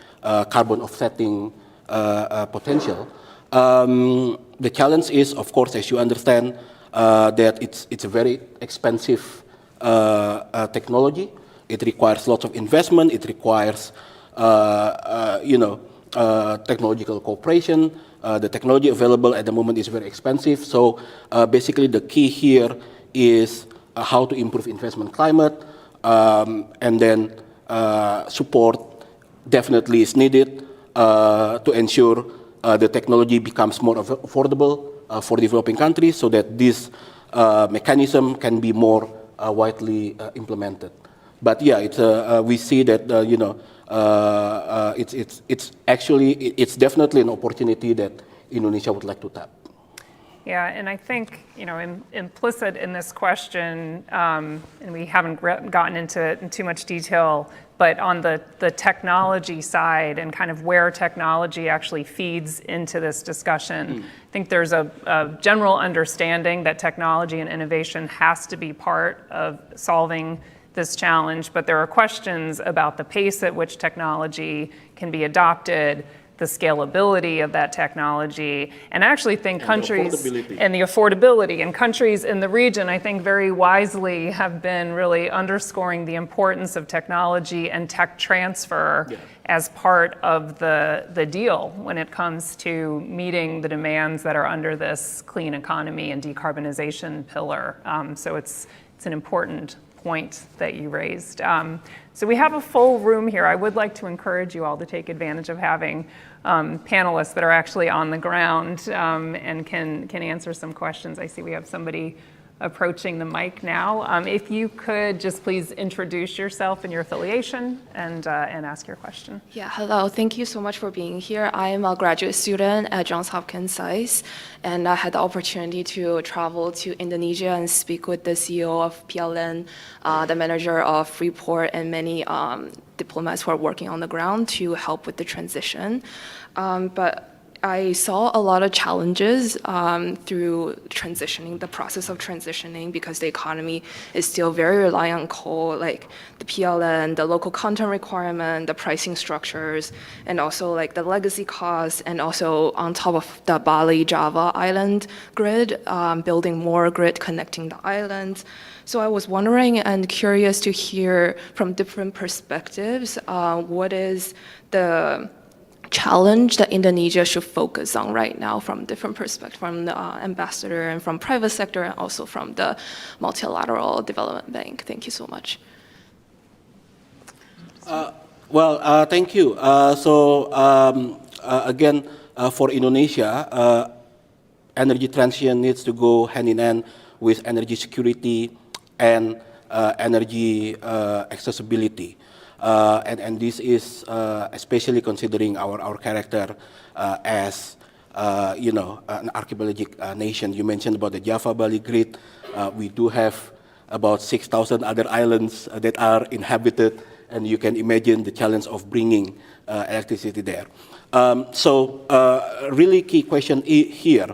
carbon offsetting potential. The challenge is, of course, as you understand, that it's a very expensive technology. It requires lots of investment. It requires, technological cooperation. The technology available at the moment is very expensive. So basically, the key here is how to improve investment climate. And then support definitely is needed to ensure the technology becomes more affordable for developing countries so that this mechanism can be more widely implemented. But we see that, it's definitely an opportunity that Indonesia would like to tap. Yeah, and I think, implicit in this question, and we haven't gotten into it in too much detail, but on the technology side and kind of where technology actually feeds into this discussion, I think there's a general understanding that technology and innovation has to be part of solving this challenge, but there are questions about the pace at which technology can be adopted, the scalability of that technology, and I actually think countries and the affordability and countries in the region, I think very wisely have been really underscoring the importance of technology and tech transfer as part of the deal when it comes to meeting the demands that are under this clean economy and decarbonization pillar. So it's an important point that you raised. So we have a full room here. I would like to encourage you all to take advantage of having panelists that are actually on the ground and can answer some questions. I see we have somebody approaching the mic now. If you could just please introduce yourself and your affiliation and ask your question. Yeah, hello. Thank you so much for being here. I am a graduate student at Johns Hopkins CSIS, and I had the opportunity to travel to Indonesia and speak with the CEO of PLN, the manager of Freeport, and many diplomats who are working on the ground to help with the transition. But I saw a lot of challenges through transitioning, the process of transitioning, because the economy is still very reliant on coal, like the PLN, the local content requirement, the pricing structures, and also like the legacy costs, and also on top of the Bali, Java island grid, building more grid connecting the islands. So I was wondering and curious to hear from different perspectives, what is the challenge that Indonesia should focus on right now from different perspectives, from the ambassador and from private sector, and also from the multilateral development bank. Thank you so much. Thank you. Again, for Indonesia, energy transition needs to go hand in hand with energy security and energy accessibility. And this is especially considering our character as an archipelagic nation. You mentioned about the Java Bali grid. We do have about 6,000 other islands that are inhabited, and you can imagine the challenge of bringing electricity there. Really key question here.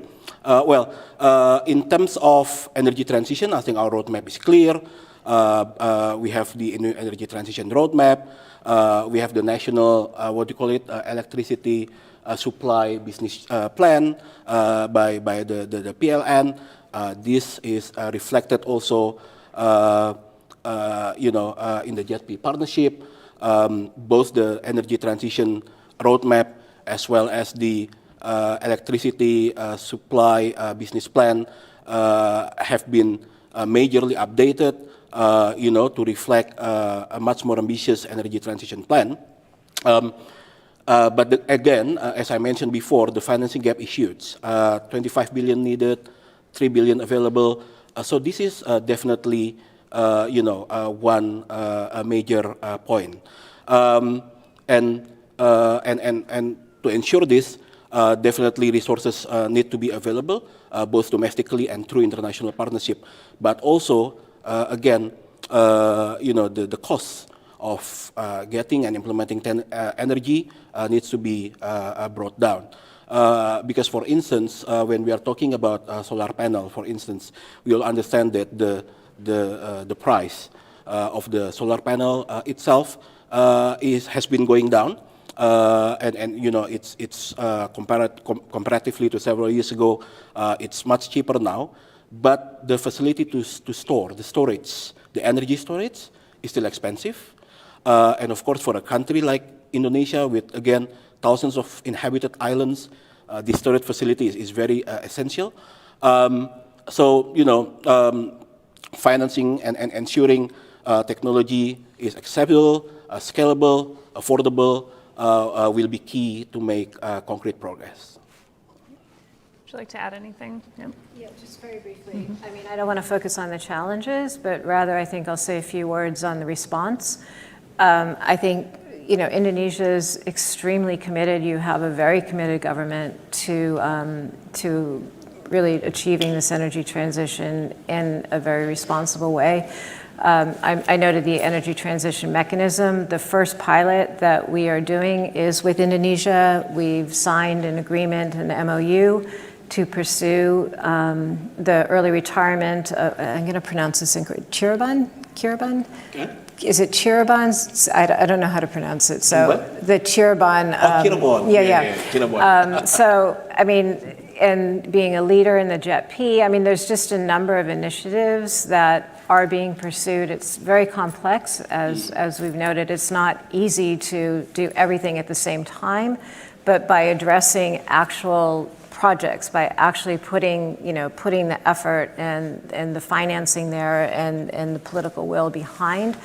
In terms of energy transition, I think our roadmap is clear. We have the energy transition roadmap. We have the national, electricity supply business plan by the PLN. This is reflected also, in the JETP partnership. Both the energy transition roadmap as well as the electricity supply business plan have been majorly updated, to reflect a much more ambitious energy transition plan. But again, as I mentioned before, the financing gap is huge. 25 billion needed, 3 billion available. So this is definitely, one major point. And to ensure this, definitely resources need to be available, both domestically and through international partnership. But also, again, the costs of getting and implementing energy needs to be brought down. Because, for instance, when we are talking about solar panel, for instance, we all understand that the price of the solar panel itself has been going down. It's comparatively to several years ago, it's much cheaper now. But the facility to store, the energy storage is still expensive. And of course, for a country like Indonesia with, again, thousands of inhabited islands, the storage facility is very essential. Financing and ensuring technology is accessible, scalable, affordable, will be key to make concrete progress. Would you like to add anything? Yeah, just very briefly. I mean, I don't want to focus on the challenges, but rather I think I'll say a few words on the response. I think, Indonesia is extremely committed. You have a very committed government to really achieving this energy transition in a very responsible way. I noted the energy transition mechanism. The first pilot that we are doing is with Indonesia. We've signed an agreement, an MOU, to pursue the early retirement. I'm going to pronounce this incorrectly. Cirebon? Okay. Is it Cirebon? I don't know how to pronounce it. So what? The Cirebon. Cirebon. Yeah. Cirebon. So, I mean, and being a leader in the JETP, I mean, there's just a number of initiatives that are being pursued. It's very complex, as we've noted. It's not easy to do everything at the same time, but by addressing actual projects, by actually putting the effort and the financing there and the political will behind,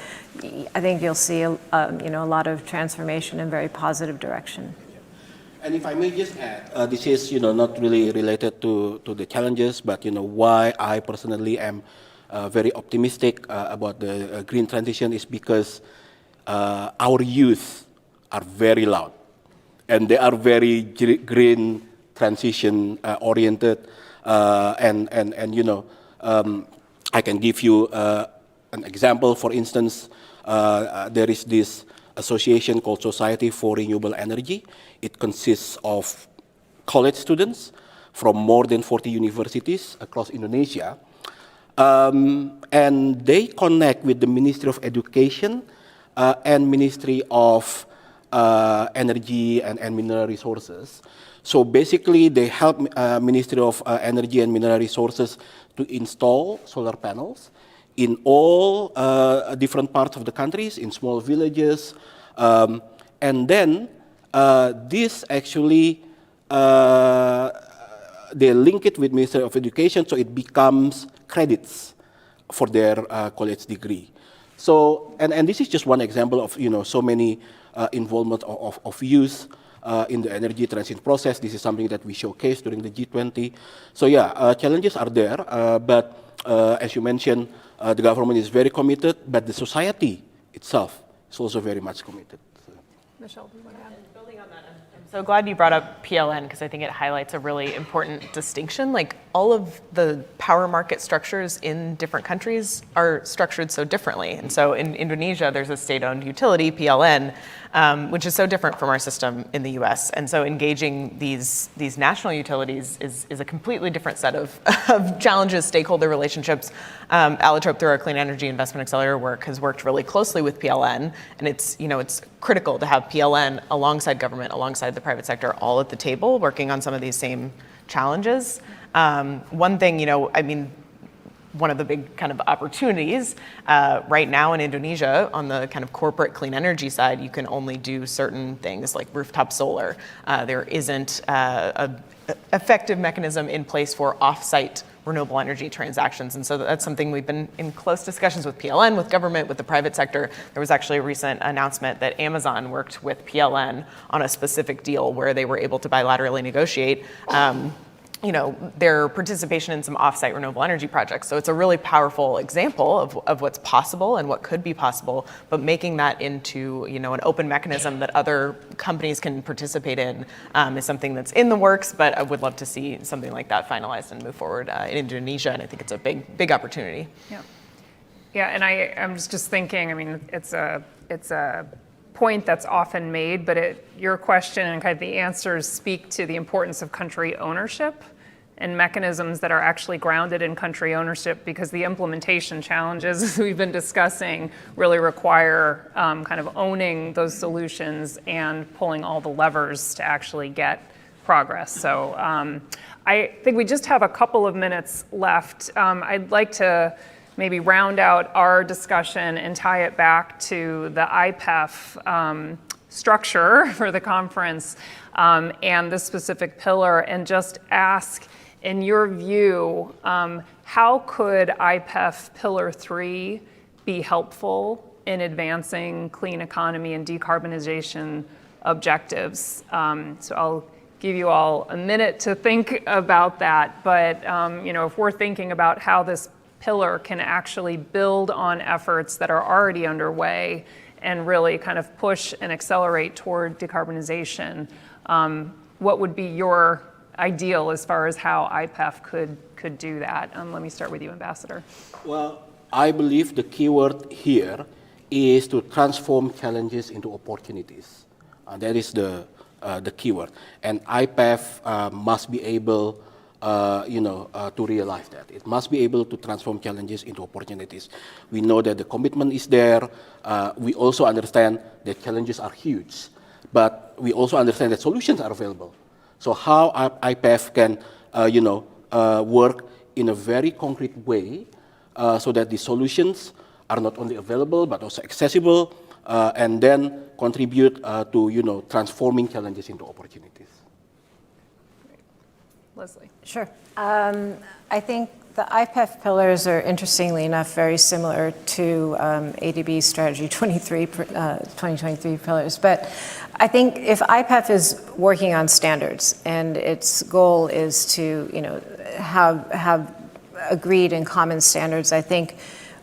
I think you'll see a lot of transformation in very positive direction. And if I may just add, this is not really related to the challenges, but why I personally am very optimistic about the green transition is because our youth are very loud, and they are very green transition oriented, and I can give you an example. For instance, there is this association called Society for Renewable Energy. It consists of college students from more than 40 universities across Indonesia, and they connect with the Ministry of Education and Ministry of Energy and Mineral Resources. So basically, they help Ministry of Energy and Mineral Resources to install solar panels in all different parts of the countries, in small villages, and then this actually, they link it with Ministry of Education, so it becomes credits for their college degree. So, and this is just one example of so many involvement of youth in the energy transition process. This is something that we showcased during the G20. So yeah, challenges are there, but as you mentioned, the government is very committed, but the society itself is also very much committed. Michelle, do you want to add? Building on that, I'm so glad you brought up PLN because I think it highlights a really important distinction. Like all of the power market structures in different countries are structured so differently. And so in Indonesia, there's a state-owned utility, PLN, which is so different from our system in the US. And so engaging these national utilities is a completely different set of challenges, stakeholder relationships. Allotrope, through our Clean Energy Investment Accelerator work, has worked really closely with PLN, and it's critical to have PLN alongside government, alongside the private sector, all at the table, working on some of these same challenges. One thing, one of the big kind of opportunities right now in Indonesia on the kind of corporate clean energy side, you can only do certain things like rooftop solar. There isn't an effective mechanism in place for off-site renewable energy transactions. And so that's something we've been in close discussions with PLN, with government, with the private sector. There was actually a recent announcement that Amazon worked with PLN on a specific deal where they were able to bilaterally negotiate their participation in some off-site renewable energy projects. So it's a really powerful example of what's possible and what could be possible, but making that into an open mechanism that other companies can participate in is something that's in the works, but I would love to see something like that finalized and move forward in Indonesia, and I think it's a big opportunity. Yeah, and I'm just thinking, it's a point that's often made, but your question and kind of the answers speak to the importance of country ownership and mechanisms that are actually grounded in country ownership, because the implementation challenges, as we've been discussing, really require kind of owning those solutions and pulling all the levers to actually get progress. So I think we just have a couple of minutes left. I'd like to maybe round out our discussion and tie it back to the IPEF structure for the conference and the specific pillar, and just ask, in your view, how could IPEF Pillar 3 be helpful in advancing clean economy and decarbonization objectives? So I'll give you all a minute to think about that, but if we're thinking about how this pillar can actually build on efforts that are already underway and really kind of push and accelerate toward decarbonization, what would be your ideal as far as how IPEF could do that? Let me start with you, Ambassador. Well, I believe the key word here is to transform challenges into opportunities. That is the key word. And IPEF must be able to realize that. It must be able to transform challenges into opportunities. We know that the commitment is there. We also understand that challenges are huge, but we also understand that solutions are available. So how IPEF can, work in a very concrete way so that the solutions are not only available but also accessible, and then contribute to, transforming challenges into opportunities. Leslie. Sure. I think the IPEF pillars are, interestingly enough, very similar to ADB's Strategy 2023 pillars. But I think if IPEF is working on standards and its goal is to, have agreed and common standards, I think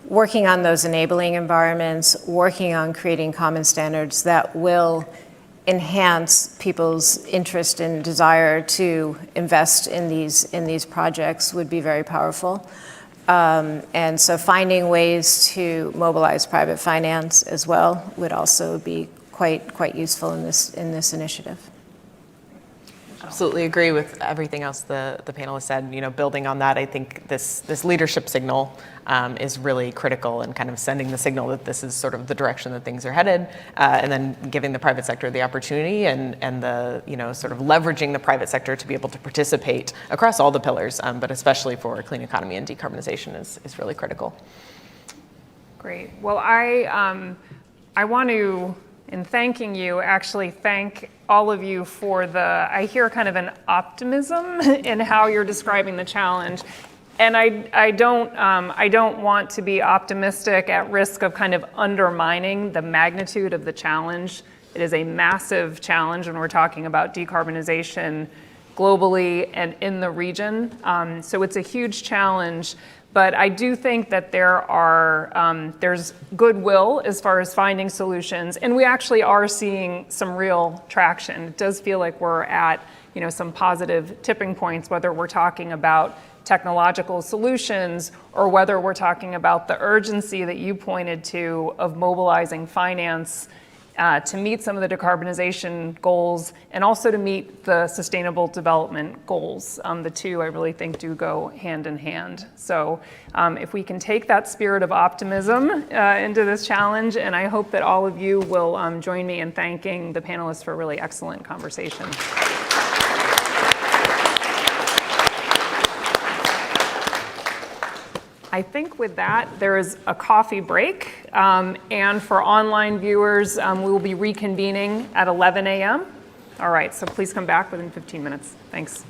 working on those enabling environments, working on creating common standards that will enhance people's interest and desire to invest in these projects would be very powerful. And so finding ways to mobilize private finance as well would also be quite useful in this initiative. Absolutely agree with everything else the panelists said. Building on that, I think this leadership signal is really critical in kind of sending the signal that this is sort of the direction that things are headed, and then giving the private sector the opportunity and the sort of leveraging the private sector to be able to participate across all the pillars, but especially for clean economy and decarbonization is really critical. Great. Well, I want to, in thanking you, actually thank all of you for I hear kind of an optimism in how you're describing the challenge. And I don't want to be optimistic at risk of kind of undermining the magnitude of the challenge. It is a massive challenge when we're talking about decarbonization globally and in the region. So it's a huge challenge. But I do think that there's goodwill as far as finding solutions, and we actually are seeing some real traction. It does feel like we're at some positive tipping points, whether we're talking about technological solutions or whether we're talking about the urgency that you pointed to of mobilizing finance to meet some of the decarbonization goals and also to meet the sustainable development goals. The two I really think do go hand in hand. So if we can take that spirit of optimism into this challenge, and I hope that all of you will join me in thanking the panelists for a really excellent conversation. I think with that, there is a coffee break. And for online viewers, we will be reconvening at 11 a.m. All right, so please come back within 15 minutes. Thanks.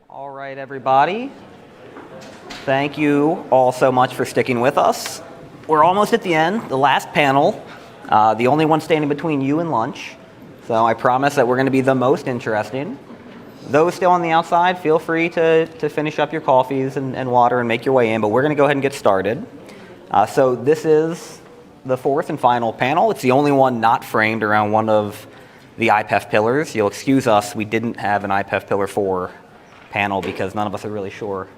All right, everybody. Thank you all so much for sticking with us. We're almost at the end, the last panel, the only one standing between you and lunch. So I promise that we're going to be the most interesting. Those still on the outside, feel free to finish up your coffees and water and make your way in, but we're going to go ahead and get started. So this is the fourth and final panel. It's the only one not framed around one of the IPEF pillars. You'll excuse us, we didn't have an IPEF Pillar 4 panel because none of us are really sure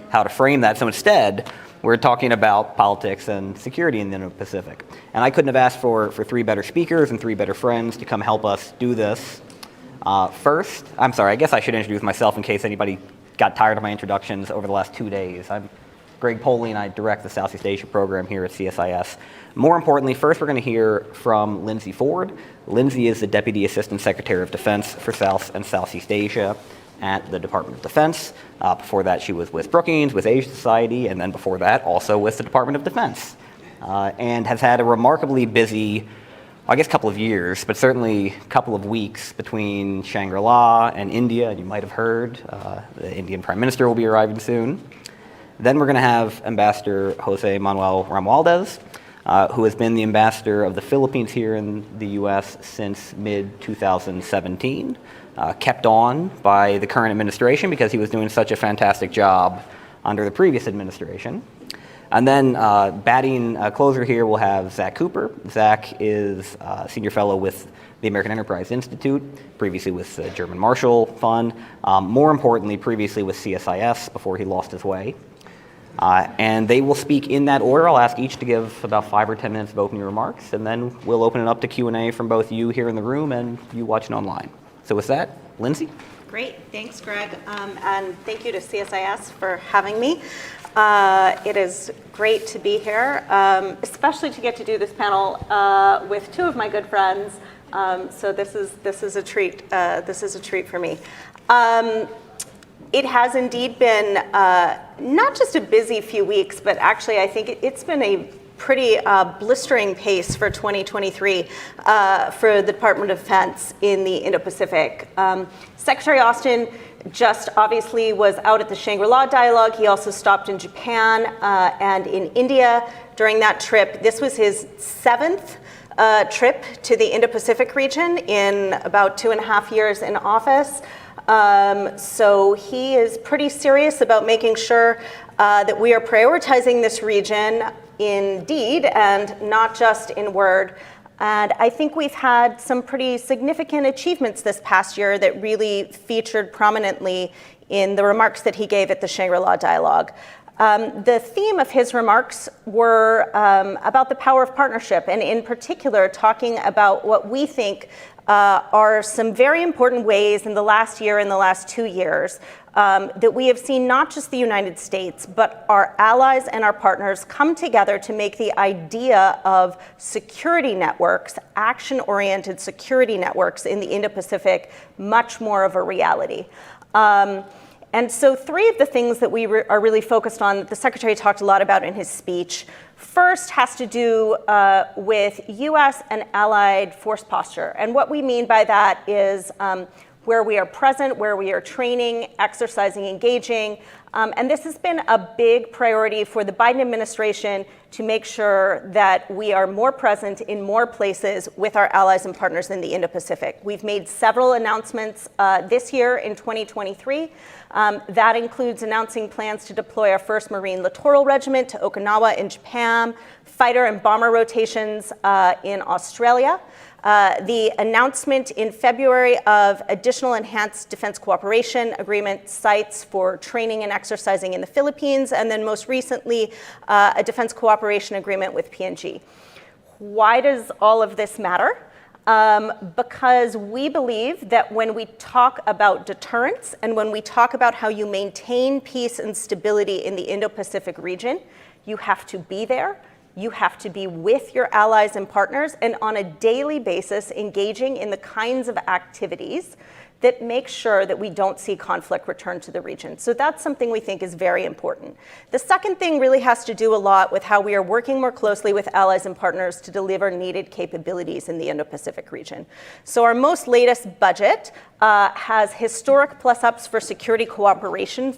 how to frame that. So instead, we're talking about politics and security in the Indo-Pacific. And I couldn't have asked for three better speakers and three better friends to come help us do this. First, I'm sorry, I guess I should introduce myself in case anybody got tired of my introductions over the last 2 days. I'm Greg Poley, and I direct the Southeast Asia program here at CSIS. More importantly, first we're going to hear from Lindsay Ford. Lindsay is the Deputy Assistant Secretary of Defense for South and Southeast Asia at the Department of Defense. Before that, she was with Brookings, with Asia Society, and then before that, also with the Department of Defense. And has had a remarkably busy, I guess, couple of years, but certainly a couple of weeks between Shangri-La and India. You might have heard the Indian Prime Minister will be arriving soon. Then we're going to have Ambassador Jose Manuel Romualdez, who has been the ambassador of the Philippines here in the U.S. since mid-2017, kept on by the current administration because he was doing such a fantastic job under the previous administration. And then batting closer here, we'll have Zach Cooper. Zach is a senior fellow with the American Enterprise Institute, previously with the German Marshall Fund, more importantly, previously with CSIS before he lost his way. And they will speak in that order. I'll ask each to give about 5 or 10 minutes of opening remarks, and then we'll open it up to Q&A from both you here in the room and you watching online. So with that, Lindsay? Great, thanks, Greg, and thank you to CSIS for having me. It is great to be here, especially to get to do this panel with two of my good friends. So this is a treat. This is a treat for me. It has indeed been not just a busy few weeks, but actually I think it's been a pretty blistering pace for 2023 for the Department of Defense in the Indo-Pacific. Secretary Austin just obviously was out at the Shangri-La dialogue. He also stopped in Japan and in India during that trip. This was his 7th trip to the Indo-Pacific region in about 2.5 years in office. So he is pretty serious about making sure that we are prioritizing this region in deed and not just in word. And I think we've had some pretty significant achievements this past year that really featured prominently in the remarks that he gave at the Shangri-La dialogue. The theme of his remarks were about the power of partnership, and in particular talking about what we think are some very important ways in the last year and the last 2 years that we have seen not just the United States, but our allies and our partners come together to make the idea of security networks, action-oriented security networks in the Indo-Pacific much more of a reality. And so 3 of the things that we are really focused on, that the Secretary talked a lot about in his speech, first has to do with U.S. and allied force posture. And what we mean by that is where we are present, where we are training, exercising, engaging. And this has been a big priority for the Biden administration to make sure that we are more present in more places with our allies and partners in the Indo-Pacific. We've made several announcements this year in 2023. That includes announcing plans to deploy our first Marine Littoral Regiment to Okinawa in Japan, fighter and bomber rotations in Australia. The announcement in February of additional enhanced defense cooperation agreement sites for training and exercising in the Philippines, and then most recently, a defense cooperation agreement with PNG. Why does all of this matter? Because we believe that when we talk about deterrence and when we talk about how you maintain peace and stability in the Indo-Pacific region, you have to be there, You have to be with your allies and partners and on a daily basis engaging in the kinds of activities that make sure that we don't see conflict return to the region. So that's something we think is very important. The second thing really has to do a lot with how we are working more closely with allies and partners to deliver needed capabilities in the Indo-Pacific region. So our most latest budget has historic plus-ups for security cooperation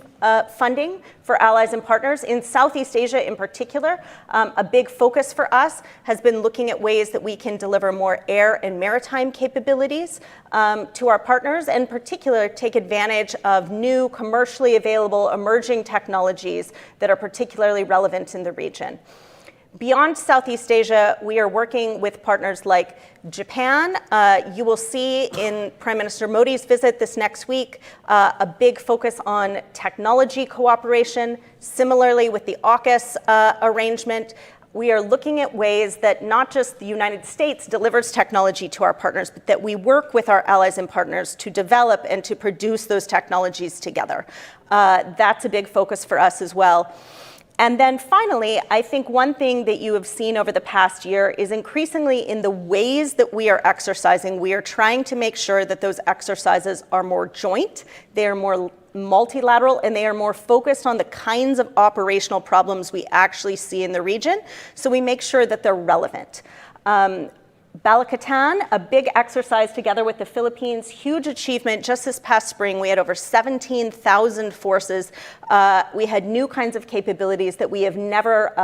funding for allies and partners. In Southeast Asia in particular, a big focus for us has been looking at ways that we can deliver more air and maritime capabilities to our partners, and in particular take advantage of new commercially available emerging technologies that are particularly relevant in the region. Beyond Southeast Asia, we are working with partners like Japan. You will see in Prime Minister Modi's visit this next week a big focus on technology cooperation. Similarly, with the AUKUS arrangement, we are looking at ways that not just the United States delivers technology to our partners, but that we work with our allies and partners to develop and to produce those technologies together. That's a big focus for us as well. And then finally, I think one thing that you have seen over the past year is increasingly in the ways that we are exercising, we are trying to make sure that those exercises are more joint, they are more multilateral, and they are more focused on the kinds of operational problems we actually see in the region, so we make sure that they're relevant. Balakatan, a big exercise together with the Philippines, huge achievement. Just this past spring, we had over 17,000 forces. We had new kinds of capabilities that we have never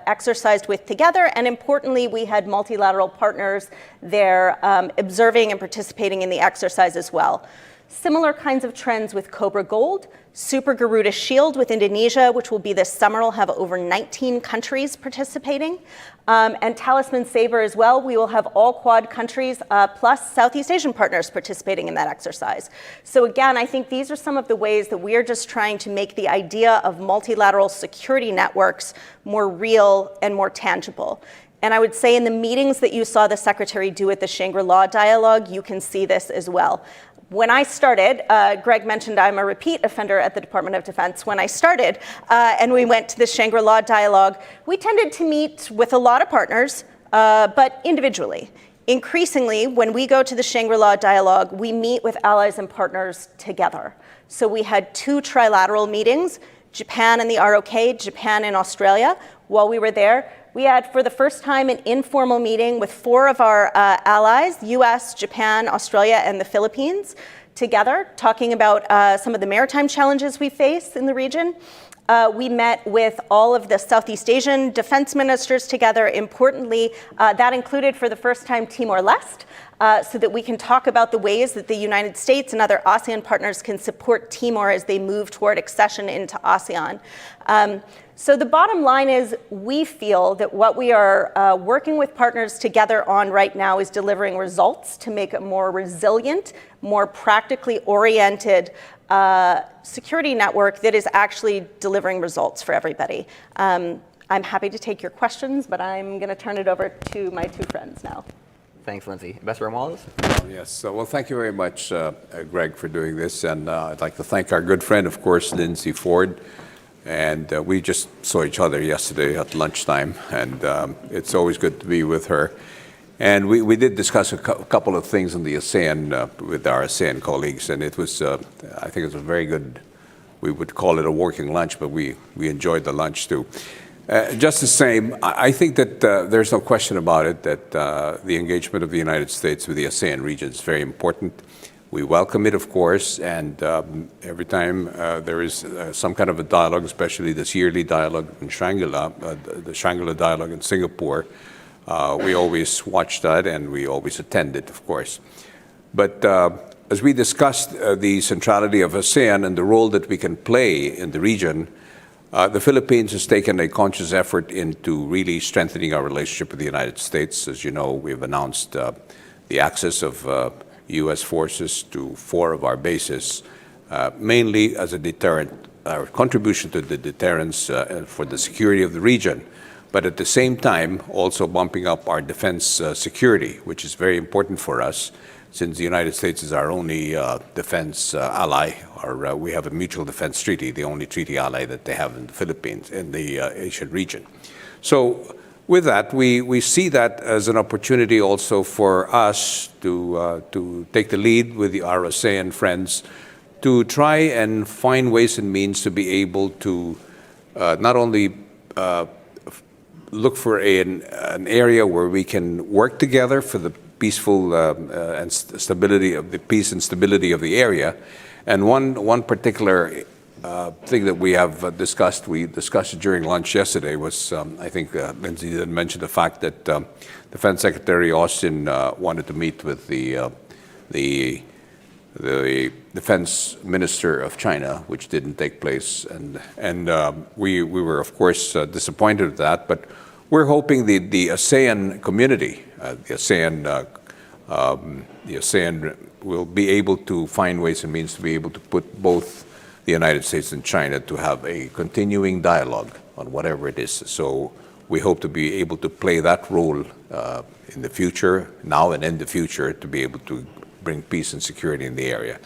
exercised with together, and importantly, we had multilateral partners there observing and participating in the exercise as well. Similar kinds of trends with Cobra Gold, Super Garuda Shield with Indonesia, which will be this summer, will have over 19 countries participating. And Talisman Sabre as well, we will have all Quad countries plus Southeast Asian partners participating in that exercise. So again, I think these are some of the ways that we are just trying to make the idea of multilateral security networks more real and more tangible. And I would say in the meetings that you saw the Secretary do at the Shangri-La Dialogue, you can see this as well. When I started, Greg mentioned I'm a repeat offender at the Department of Defense. When I started and we went to the Shangri-La Dialogue, we tended to meet with a lot of partners, but individually. Increasingly, when we go to the Shangri-La Dialogue, we meet with allies and partners together. So we had 2 trilateral meetings, Japan and the ROK, Japan and Australia. While we were there, we had, for the first time, an informal meeting with 4 of our allies, US, Japan, Australia, and the Philippines, together, talking about some of the maritime challenges we face in the region. We met with all of the Southeast Asian defense ministers together. Importantly, that included, for the first time, Timor-Leste, so that we can talk about the ways that the United States and other ASEAN partners can support Timor as they move toward accession into ASEAN. So the bottom line is we feel that what we are working with partners together on right now is delivering results to make a more resilient, more practically oriented security network that is actually delivering results for everybody. I'm happy to take your questions, but I'm going to turn it over to my 2 friends now. Thanks, Lindsay. Ambassador Wallace? Yes, well, thank you very much, Greg, for doing this. And I'd like to thank our good friend, of course, Lindsay Ford. And we just saw each other yesterday at lunchtime, and it's always good to be with her. And we did discuss a couple of things in the ASEAN with our ASEAN colleagues, and it was, I think it was a very good, we would call it a working lunch, but we enjoyed the lunch too. Just the same, I think that there's no question about it that the engagement of the United States with the ASEAN region is very important. We welcome it, of course, and every time there is some kind of a dialogue, especially this yearly dialogue in Shangri-La, the Shangri-La Dialogue in Singapore, we always watch that and we always attend it, of course. But as we discussed the centrality of ASEAN and the role that we can play in the region, the Philippines has taken a conscious effort into really strengthening our relationship with the United States. As you know, we've announced the access of U.S. forces to 4 of our bases, mainly as a deterrent, our contribution to the deterrence for the security of the region, but at the same time also bumping up our defense security, which is very important for us, since the United States is our only defense ally, or we have a mutual defense treaty, the only treaty ally that they have in the Philippines, in the Asian region. So with that, we see that as an opportunity also for us to take the lead with our ASEAN friends to try and find ways and means to be able to not only look for an area where we can work together for the peaceful and stability of the peace and stability of the area. And one particular thing that we have discussed, we discussed it during lunch yesterday, was I think Lindsay did mention the fact that Defense Secretary Austin wanted to meet with the Defense Minister of China, which didn't take place, and we were of course disappointed with that. But we're hoping the ASEAN community, the ASEAN will be able to find ways and means to be able to put both the United States and China to have a continuing dialogue on whatever it is. So we hope to be able to play that role in the future, now and in the future, to be able to bring peace and security in the area.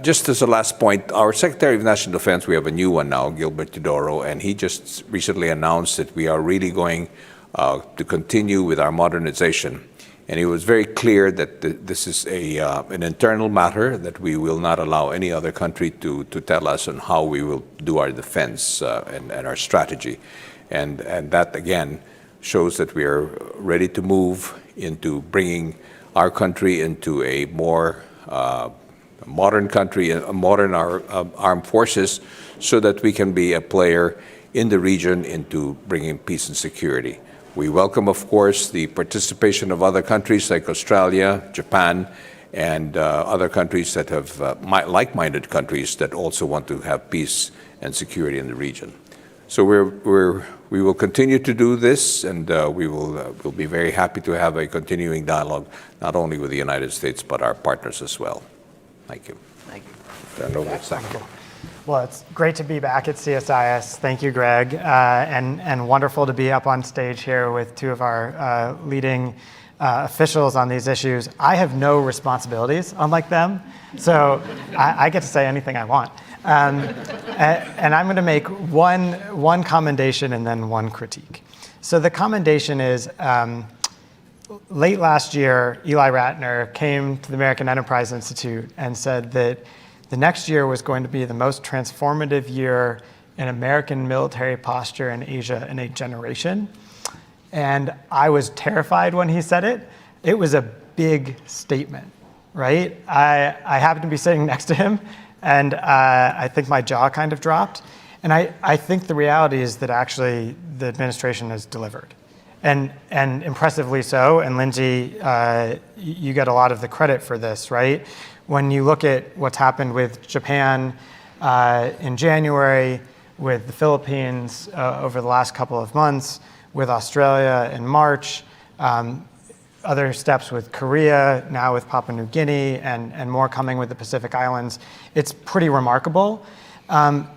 Just as a last point, our Secretary of National Defense, we have a new one now, Gilbert Teodoro, and he just recently announced that we are really going to continue with our modernization. And he was very clear that this is an internal matter, that we will not allow any other country to tell us on how we will do our defense and our strategy. And that, again, shows that we are ready to move into bringing our country into a more modern country, modern armed forces, so that we can be a player in the region into bringing peace and security. We welcome, of course, the participation of other countries like Australia, Japan, and other countries that have like-minded countries that also want to have peace and security in the region. So we will continue to do this, and we'll be very happy to have a continuing dialogue, not only with the United States, but our partners as well. Thank you. Thank you. Turn over to Zach. Well, it's great to be back at CSIS. Thank you, Greg, and wonderful to be up on stage here with two of our leading officials on these issues. I have no responsibilities, unlike them, so I get to say anything I want. And I'm going to make one commendation and then one critique. So the commendation is, late last year, Eli Ratner came to the American Enterprise Institute and said that the next year was going to be the most transformative year in American military posture in Asia in a generation. And I was terrified when he said it. It was a big statement, right? I happened to be sitting next to him, and I think my jaw kind of dropped. And I think the reality is that actually the administration has delivered. And impressively so, and Lindsay, you get a lot of the credit for this, right? When you look at what's happened with Japan in January, with the Philippines over the last couple of months, with Australia in March, other steps with Korea, now with Papua New Guinea, and more coming with the Pacific Islands, it's pretty remarkable.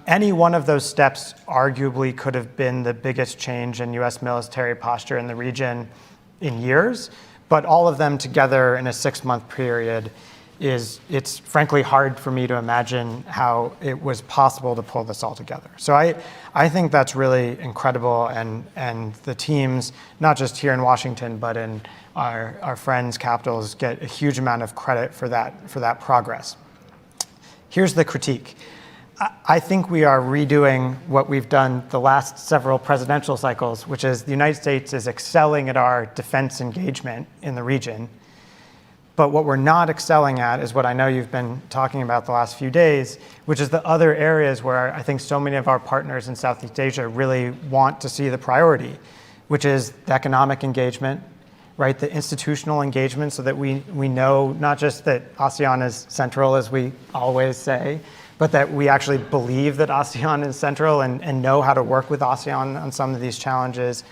Any one of those steps arguably could have been the biggest change in US military posture in the region in years, but all of them together in a 6-month period it's frankly hard for me to imagine how it was possible to pull this all together. So I think that's really incredible, and the teams, not just here in Washington, but in our friends' capitals, get a huge amount of credit for that progress. Here's the critique. I think we are redoing what we've done the last several presidential cycles, which is the United States is excelling at our defense engagement in the region. But what we're not excelling at is what I know you've been talking about the last few days, which is the other areas where I think so many of our partners in Southeast Asia really want to see the priority, which is the economic engagement, right? The institutional engagement, so that we know not just that ASEAN is central, as we always say, but that we actually believe that ASEAN is central and know how to work with ASEAN on some of these challenges.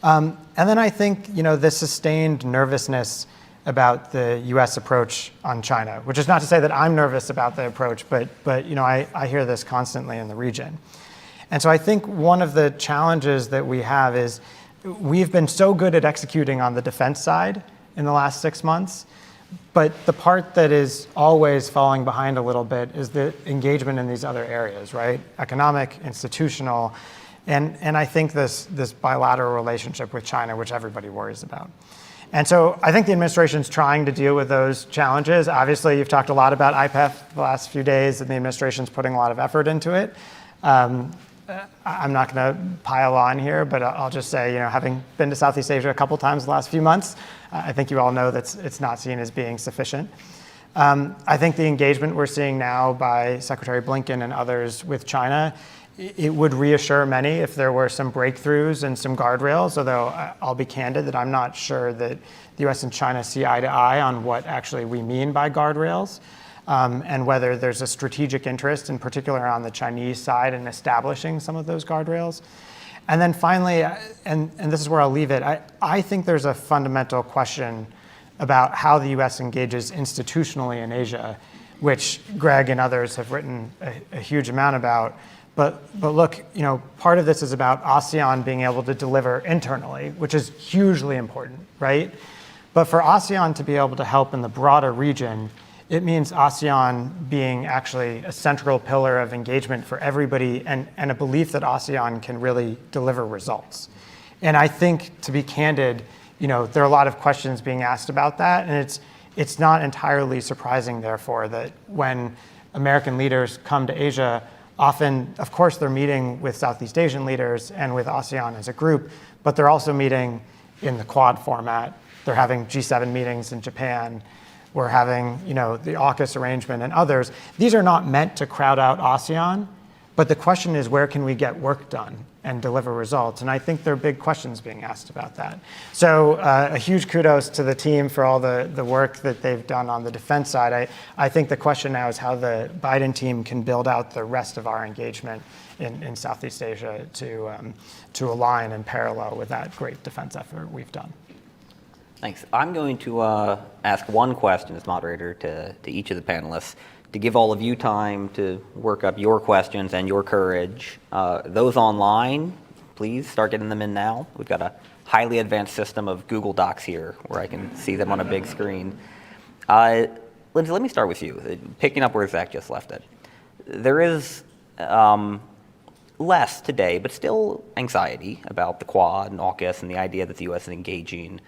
And then I think, the sustained nervousness about the US approach on China, which is not to say that I'm nervous about the approach, but I hear this constantly in the region. And so I think one of the challenges that we have is we've been so good at executing on the defense side in the last 6 months, but the part that is always falling behind a little bit is the engagement in these other areas, right? Economic, institutional, and I think this bilateral relationship with China, which everybody worries about. And so I think the administration's trying to deal with those challenges. Obviously, you've talked a lot about IPEF the last few days, and the administration's putting a lot of effort into it. I'm not going to pile on here, but I'll just say, having been to Southeast Asia a couple times the last few months, I think you all know that it's not seen as being sufficient. I think the engagement we're seeing now by Secretary Blinken and others with China, it would reassure many if there were some breakthroughs and some guardrails, although I'll be candid that I'm not sure that the US and China see eye to eye on what actually we mean by guardrails, and whether there's a strategic interest, in particular on the Chinese side, in establishing some of those guardrails. And then finally, and this is where I'll leave it, I think there's a fundamental question about how the US engages institutionally in Asia, which Greg and others have written a huge amount about. But look, part of this is about ASEAN being able to deliver internally, which is hugely important, right? But for ASEAN to be able to help in the broader region, it means ASEAN being actually a central pillar of engagement for everybody, and a belief that ASEAN can really deliver results. And I think, to be candid, there are a lot of questions being asked about that, and it's not entirely surprising, therefore, that when American leaders come to Asia, often, of course, they're meeting with Southeast Asian leaders and with ASEAN as a group, but they're also meeting in the Quad format. They're having G7 meetings in Japan. We're having, the AUKUS arrangement and others. These are not meant to crowd out ASEAN, but the question is, where can we get work done and deliver results? And I think there are big questions being asked about that. So a huge kudos to the team for all the work that they've done on the defense side. I think the question now is how the Biden team can build out the rest of our engagement in Southeast Asia to align and parallel with that great defense effort we've done. Thanks. I'm going to ask one question as moderator to each of the panelists to give all of you time to work up your questions and your courage. Those online, please start getting them in now. We've got a highly advanced system of Google Docs here where I can see them on a big screen. Lindsay, let me start with you, picking up where Zach just left it. There is less today, but still anxiety about the Quad and AUKUS and the idea that the U.S. is engaging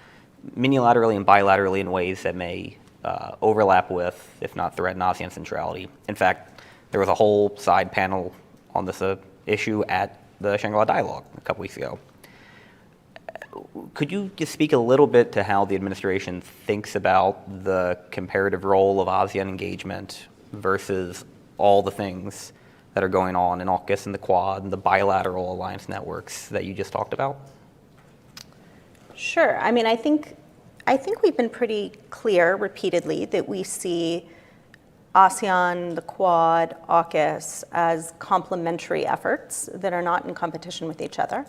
unilaterally and bilaterally in ways that may overlap with, if not threaten, ASEAN centrality. In fact, there was a whole side panel on this issue at the Shangri-La Dialogue a couple weeks ago. Could you just speak a little bit to how the administration thinks about the comparative role of ASEAN engagement versus all the things that are going on in AUKUS and the Quad and the bilateral alliance networks that you just talked about? Sure. I mean, I think we've been pretty clear repeatedly that we see ASEAN, the Quad, AUKUS as complementary efforts that are not in competition with each other.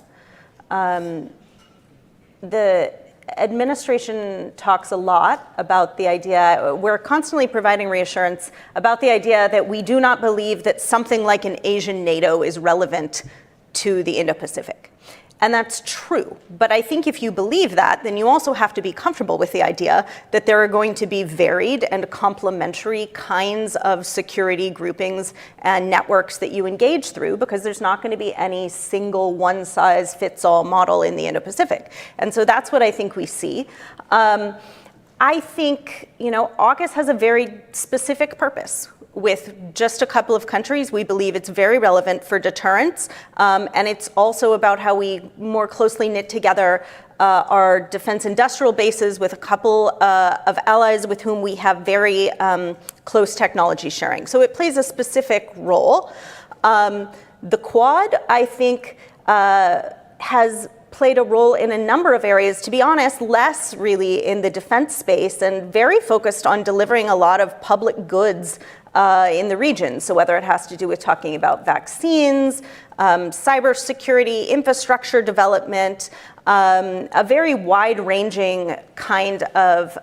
The administration talks a lot about the idea, we're constantly providing reassurance about the idea that we do not believe that something like an Asian NATO is relevant to the Indo-Pacific. And that's true. But I think if you believe that, then you also have to be comfortable with the idea that there are going to be varied and complementary kinds of security groupings and networks that you engage through, because there's not going to be any single one-size-fits-all model in the Indo-Pacific. And so that's what I think we see. I think, AUKUS has a very specific purpose. With just a couple of countries, we believe it's very relevant for deterrence, and it's also about how we more closely knit together our defense industrial bases with a couple of allies with whom we have very close technology sharing. So it plays a specific role. The Quad, I think, has played a role in a number of areas, to be honest, less really in the defense space and very focused on delivering a lot of public goods in the region. So whether it has to do with talking about vaccines, cybersecurity, infrastructure development, a very wide-ranging kind of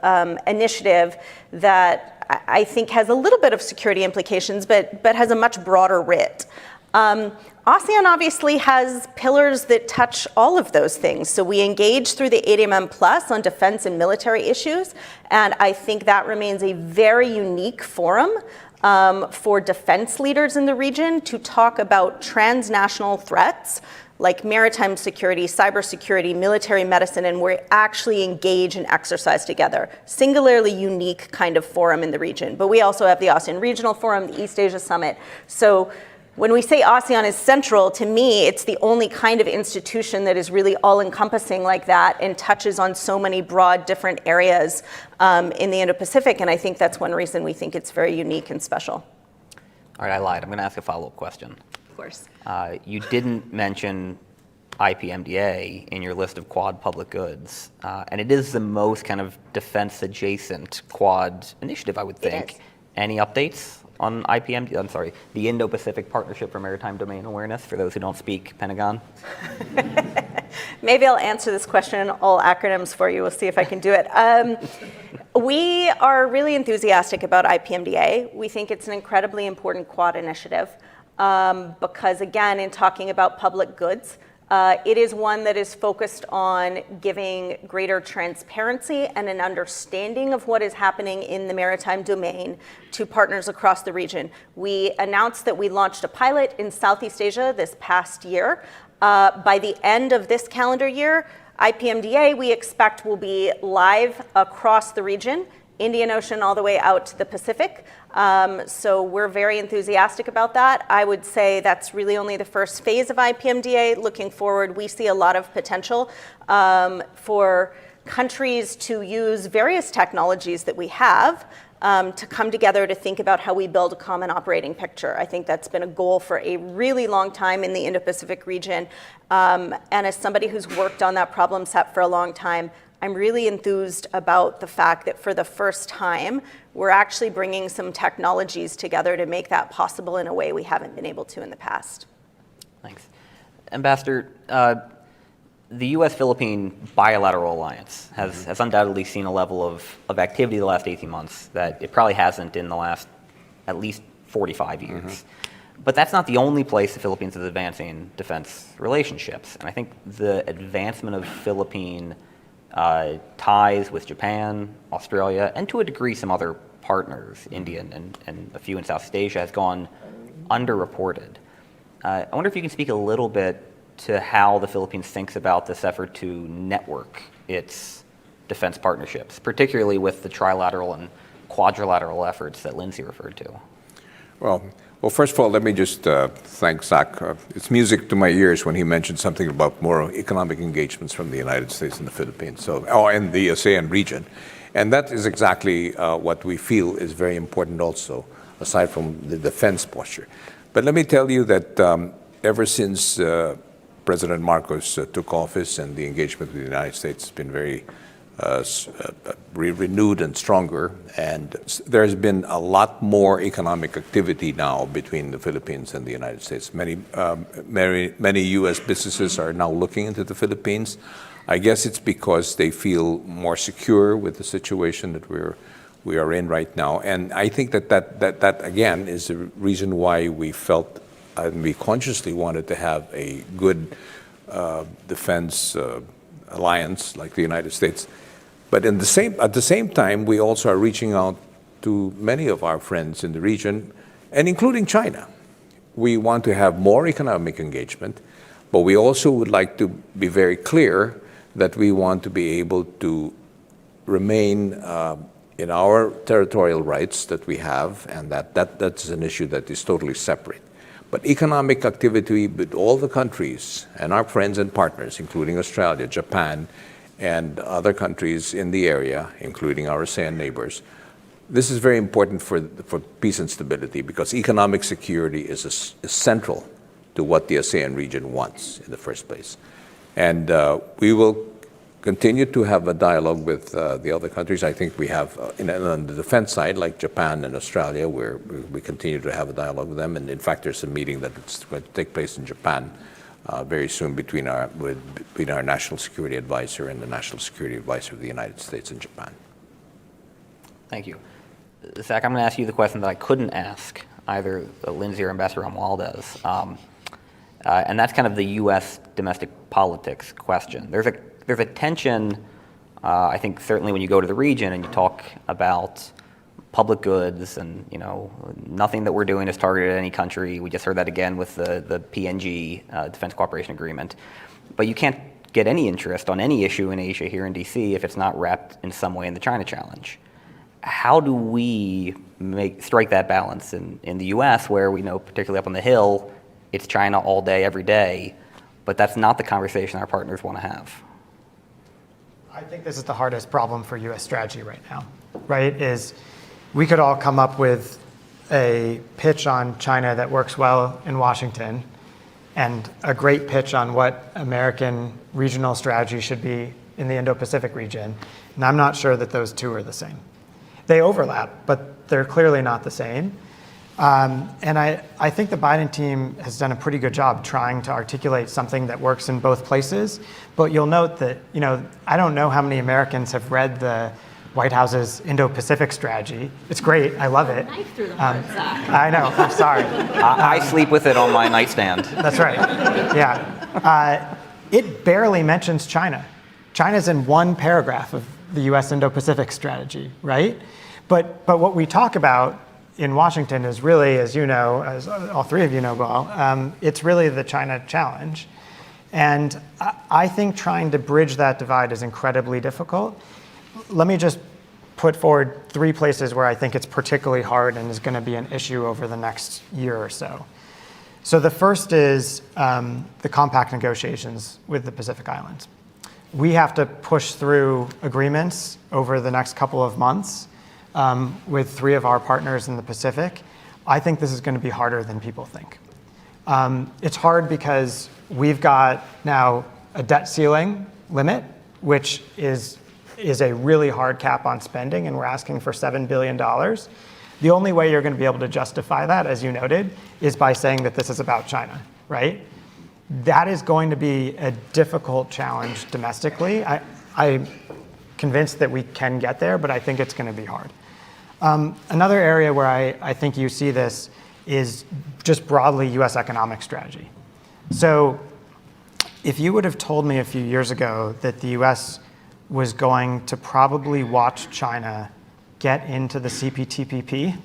initiative that I think has a little bit of security implications, but has a much broader writ. ASEAN obviously has pillars that touch all of those things. So we engage through the 8mm Plus on defense and military issues, and I think that remains a very unique forum for defense leaders in the region to talk about transnational threats like maritime security, cybersecurity, military medicine, and we actually engage and exercise together. Singularly unique kind of forum in the region. But we also have the ASEAN Regional Forum, the East Asia Summit. So when we say ASEAN is central, to me, it's the only kind of institution that is really all-encompassing like that and touches on so many broad, different areas in the Indo-Pacific. And I think that's one reason we think it's very unique and special. All right, I lied. I'm going to ask a follow-up question. Of course. You didn't mention IPMDA in your list of Quad public goods, and it is the most kind of defense-adjacent Quad initiative, I would think. It is. Any updates on IPMDA? I'm sorry, the Indo-Pacific Partnership for Maritime Domain Awareness, for those who don't speak Pentagon? Maybe I'll answer this question in all acronyms for you. We'll see if I can do it. We are really enthusiastic about IPMDA. We think it's an incredibly important Quad initiative because, again, in talking about public goods, it is one that is focused on giving greater transparency and an understanding of what is happening in the maritime domain to partners across the region. We announced that we launched a pilot in Southeast Asia this past year. By the end of this calendar year, IPMDA, we expect, will be live across the region, Indian Ocean all the way out to the Pacific. So we're very enthusiastic about that. I would say that's really only the first phase of IPMDA. Looking forward, we see a lot of potential for countries to use various technologies that we have to come together to think about how we build a common operating picture. I think that's been a goal for a really long time in the Indo-Pacific region. And as somebody who's worked on that problem set for a long time, I'm really enthused about the fact that for the first time, we're actually bringing some technologies together to make that possible in a way we haven't been able to in the past. Thanks. Ambassador, the U.S.-Philippine bilateral alliance has undoubtedly seen a level of activity the last 18 months that it probably hasn't in the last at least 45 years. Mm-hmm. But that's not the only place the Philippines is advancing defense relationships. And I think the advancement of Philippine ties with Japan, Australia, and to a degree some other partners, India and a few in Southeast Asia, has gone underreported. I wonder if you can speak a little bit to how the Philippines thinks about this effort to network its defense partnerships, particularly with the trilateral and quadrilateral efforts that Lindsay referred to. Well, first of all, let me just thank Zach. It's music to my ears when he mentioned something about more economic engagements from the United States and the Philippines, and the ASEAN region. And that is exactly what we feel is very important also, aside from the defense posture. But let me tell you that ever since President Marcos took office and the engagement with the United States has been very renewed and stronger, and there's been a lot more economic activity now between the Philippines and the United States. Many U.S. businesses are now looking into the Philippines. I guess it's because they feel more secure with the situation that we are in right now, and I think that again is the reason why we felt and we consciously wanted to have a good defense alliance like the United States. But at the same time, we also are reaching out to many of our friends in the region, and including China. We want to have more economic engagement, but we also would like to be very clear that we want to be able to remain in our territorial rights that we have, and that's an issue that is totally separate. But economic activity with all the countries and our friends and partners, including Australia, Japan, and other countries in the area, including our ASEAN neighbors, this is very important for peace and stability because economic security is central to what the ASEAN region wants in the first place. And we will continue to have a dialogue with the other countries. I think we have, on the defense side, like Japan and Australia, where we continue to have a dialogue with them. And in fact, there's a meeting that's going to take place in Japan very soon between our National Security Advisor and the National Security Advisor of the United States and Japan. Thank you. Zach, I'm going to ask you the question that I couldn't ask either Lindsay or Ambassador Romualdez. And that's kind of the U.S. domestic politics question. There's a tension, I think, certainly when you go to the region and you talk about public goods and, nothing that we're doing is targeted at any country. We just heard that again with the PNG Defense Cooperation Agreement. But you can't get any interest on any issue in Asia here in DC if it's not wrapped in some way in the China challenge. How do we strike that balance in the US, where we know, particularly up on the Hill, it's China all day, every day, but that's not the conversation our partners want to have? I think this is the hardest problem for US strategy right now, right? Is we could all come up with a pitch on China that works well in Washington and a great pitch on what American regional strategy should be in the Indo-Pacific region. And I'm not sure that those two are the same. They overlap, but they're clearly not the same. And I think the Biden team has done a pretty good job trying to articulate something that works in both places. But you'll note that, I don't know how many Americans have read the White House's Indo-Pacific strategy. It's great. I love it. I know. I'm sorry. I sleep with it on my nightstand. That's right. Yeah. It barely mentions China. China's in one paragraph of the U.S. Indo-Pacific strategy, right? But what we talk about in Washington is really, as you know, as all three of you know well, it's really the China challenge. And I think trying to bridge that divide is incredibly difficult. Let me just put forward 3 places where I think it's particularly hard and is going to be an issue over the next year or so. So the first is the compact negotiations with the Pacific Islands. We have to push through agreements over the next couple of months with 3 of our partners in the Pacific. I think this is going to be harder than people think. It's hard because we've got now a debt ceiling limit, which is a really hard cap on spending, and we're asking for $7 billion. The only way you're going to be able to justify that, as you noted, is by saying that this is about China, right? That is going to be a difficult challenge domestically. I'm convinced that we can get there, but I think it's going to be hard. Another area where I think you see this is just broadly US economic strategy. So if you would have told me a few years ago that the US was going to probably watch China get into the CPTPP,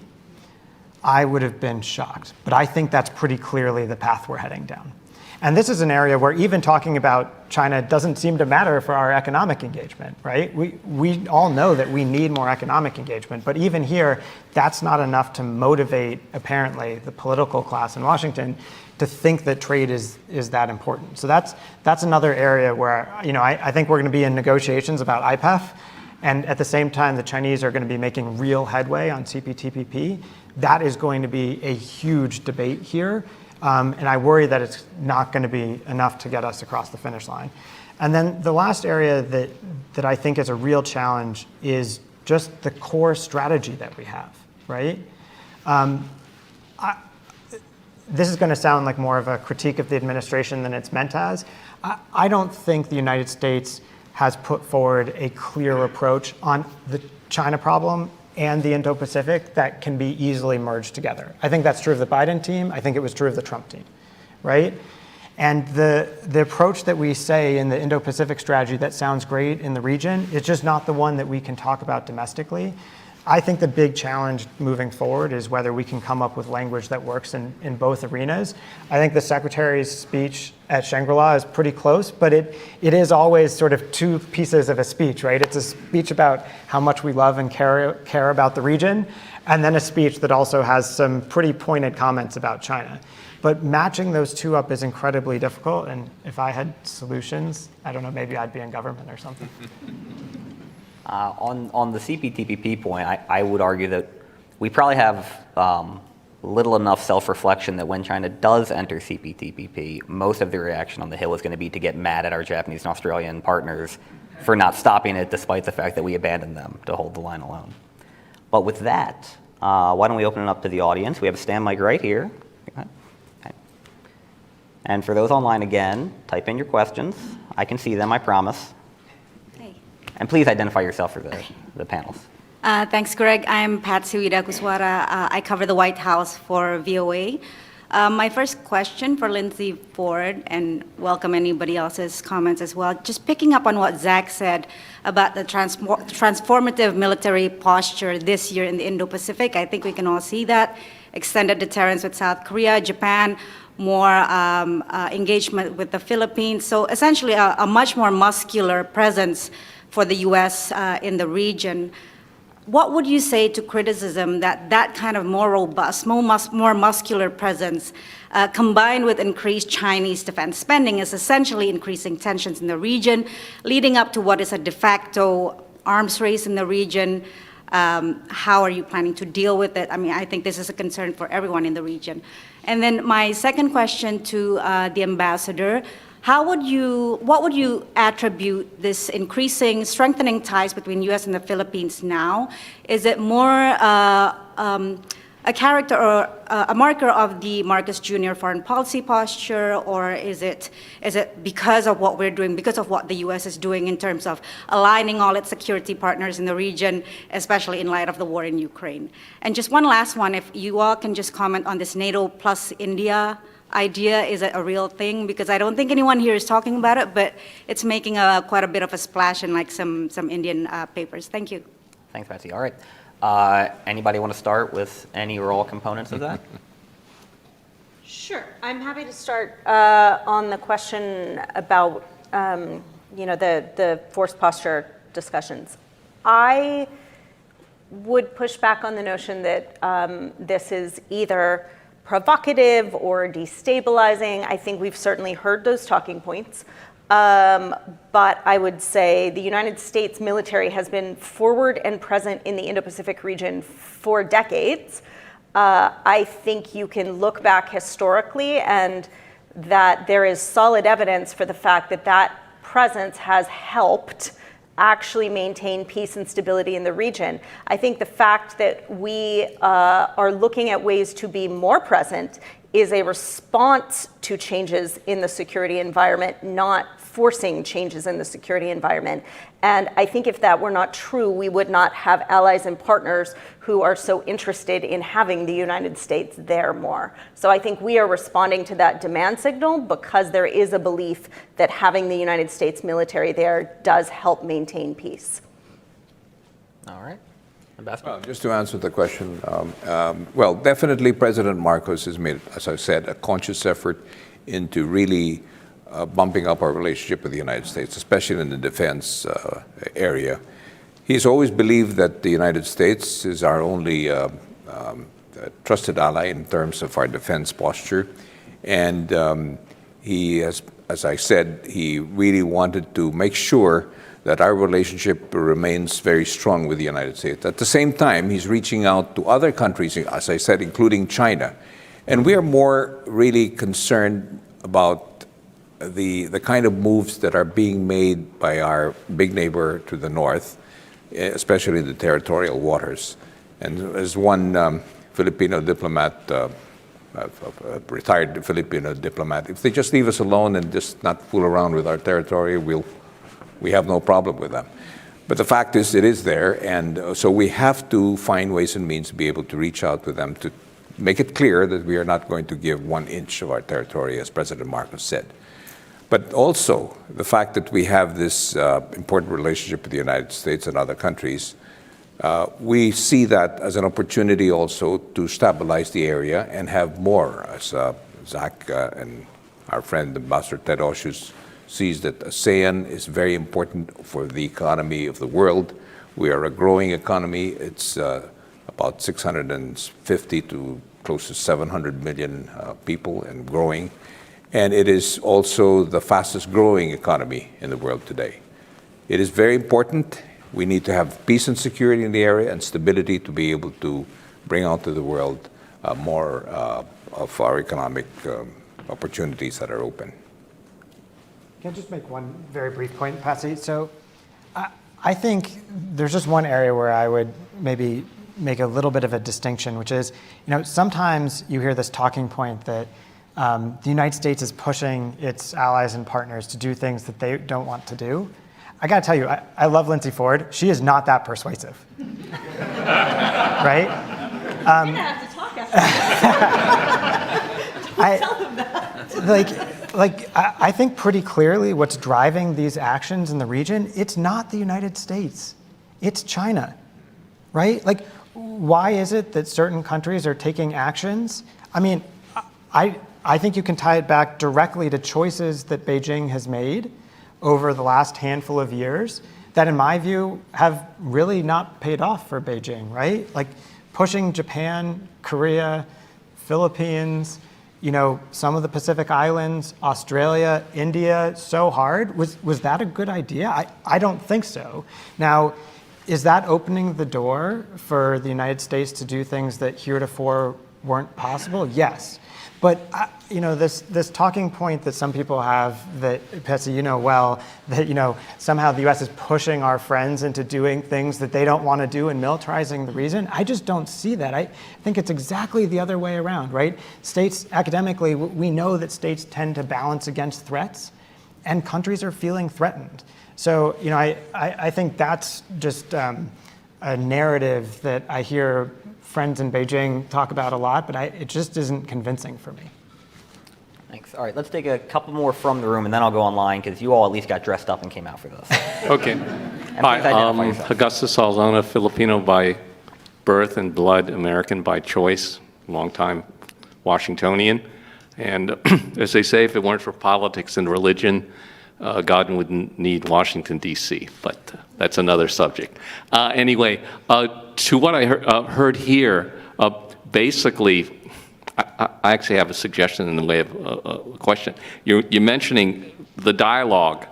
I would have been shocked. But I think that's pretty clearly the path we're heading down. And this is an area where even talking about China doesn't seem to matter for our economic engagement, right? We all know that we need more economic engagement, but even here, that's not enough to motivate, apparently, the political class in Washington to think that trade is that important. So that's another area where I think we're going to be in negotiations about IPEF, and at the same time, the Chinese are going to be making real headway on CPTPP. That is going to be a huge debate here. And I worry that it's not going to be enough to get us across the finish line. And then the last area that I think is a real challenge is just the core strategy that we have, right? This is going to sound like more of a critique of the administration than it's meant as. I don't think the United States has put forward a clear approach on the China problem and the Indo-Pacific that can be easily merged together. I think that's true of the Biden team. I think it was true of the Trump team, right? And the approach that we say in the Indo-Pacific strategy that sounds great in the region is just not the one that we can talk about domestically. I think the big challenge moving forward is whether we can come up with language that works in both arenas. I think the Secretary's speech at Shangri-La is pretty close, but it is always sort of 2 pieces of a speech, right? It's a speech about how much we love and care about the region, and then a speech that also has some pretty pointed comments about China. But matching those 2 up is incredibly difficult, and if I had solutions, I don't know, maybe I'd be in government or something. On the CPTPP point, I would argue that we probably have little enough self-reflection that when China does enter CPTPP, most of the reaction on the Hill is going to be to get mad at our Japanese and Australian partners for not stopping it, despite the fact that we abandoned them to hold the line alone. But with that, why don't we open it up to the audience? We have a stand mic right here. Okay. And for those online, again, type in your questions. I can see them, I promise. And please identify yourself for the panels. Thanks, Greg. I'm Patsy Widakuswara. I cover the White House for VOA. My first question for Lindsay Ford, and welcome anybody else's comments as well. Just picking up on what Zach said about the transformative military posture this year in the Indo-Pacific. I think we can all see that. Extended deterrence with South Korea, Japan, more engagement with the Philippines. So essentially a much more muscular presence for the US in the region. What would you say to criticism that that kind of more robust, more muscular presence combined with increased Chinese defense spending is essentially increasing tensions in the region, leading up to what is a de facto arms race in the region? How are you planning to deal with it? I mean, I think this is a concern for everyone in the region. And then my second question to the ambassador, what would you attribute this increasing, strengthening ties between US and the Philippines now? Is it more a character or a marker of the Marcos Jr. foreign policy posture, or is it because of what we're doing, because of what the US is doing in terms of aligning all its security partners in the region, especially in light of the war in Ukraine? And just one last one, if you all can just comment on this NATO plus India idea. Is it a real thing? Because I don't think anyone here is talking about it, but it's making quite a bit of a splash in like some Indian papers. Thank you. Thanks, Betsy. All right. Anybody want to start with any or all components of that? Sure. I'm happy to start on the question about the forced posture discussions. I would push back on the notion that this is either provocative or destabilizing. I think we've certainly heard those talking points. But I would say the United States military has been forward and present in the Indo-Pacific region for decades. I think you can look back historically and that there is solid evidence for the fact that that presence has helped actually maintain peace and stability in the region. I think the fact that we are looking at ways to be more present is a response to changes in the security environment, not forcing changes in the security environment. And I think if that were not true, we would not have allies and partners who are so interested in having the United States there more. So I think we are responding to that demand signal because there is a belief that having the United States military there does help maintain peace. All right. Ambassador? Well, just to answer the question, well, definitely President Marcos has made, as I said, a conscious effort into really bumping up our relationship with the United States, especially in the defense area. He's always believed that the United States is our only trusted ally in terms of our defense posture. And he has, as I said, he really wanted to make sure that our relationship remains very strong with the United States. At the same time, he's reaching out to other countries, as I said, including China. And we are more really concerned about the kind of moves that are being made by our big neighbor to the north, especially in the territorial waters. And as one Filipino diplomat, a retired Filipino diplomat, if they just leave us alone and just not fool around with our territory, we have no problem with them. But the fact is, it is there, and so we have to find ways and means to be able to reach out to them to make it clear that we are not going to give 1 inch of our territory, as President Marcos said. But also, the fact that we have this important relationship with the United States and other countries, we see that as an opportunity also to stabilize the area and have more, as Zach and our friend Ambassador Ted Osius sees that ASEAN is very important for the economy of the world. We are a growing economy. It's about 650 to close to 700 million people and growing. And it is also the fastest growing economy in the world today. It is very important. We need to have peace and security in the area and stability to be able to bring out to the world more of our economic opportunities that are open. Can I just make one very brief point, Patsy? So I think there's just one area where I would maybe make a little bit of a distinction, which is, sometimes you hear this talking point that the United States is pushing its allies and partners to do things that they don't want to do. I got to tell you, I love Lindsay Ford. She is not that persuasive. Right? We're going to have to talk after I think pretty clearly what's driving these actions in the region, it's not the United States, it's China, right? Like, why is it that certain countries are taking actions? I mean, I think you can tie it back directly to choices that Beijing has made over the last handful of years that, in my view, have really not paid off for Beijing, right? Like pushing Japan, Korea, Philippines, some of the Pacific Islands, Australia, India, so hard. Was that a good idea? I don't think so. Now, is that opening the door for the United States to do things that heretofore weren't possible? Yes. But this talking point that some people have, that Betsy, that somehow the U.S. is pushing our friends into doing things that they don't want to do and militarizing the region. I just don't see that. I think it's exactly the other way around, right? States, academically, we know that states tend to balance against threats, and countries are feeling threatened. So I think that's just a narrative that I hear friends in Beijing talk about a lot, but it just isn't convincing for me. Thanks. All right, let's take a couple more from the room, and then I'll go online, because you all at least got dressed up and came out for this. Okay. Hi, Augustus Salzona, Filipino by birth and blood, American by choice, longtime Washingtonian. And as they say, if it weren't for politics and religion, God wouldn't need Washington, D.C., but that's another subject. Anyway, to what I heard here, basically, I actually have a suggestion in the way of a question. You're mentioning the dialogue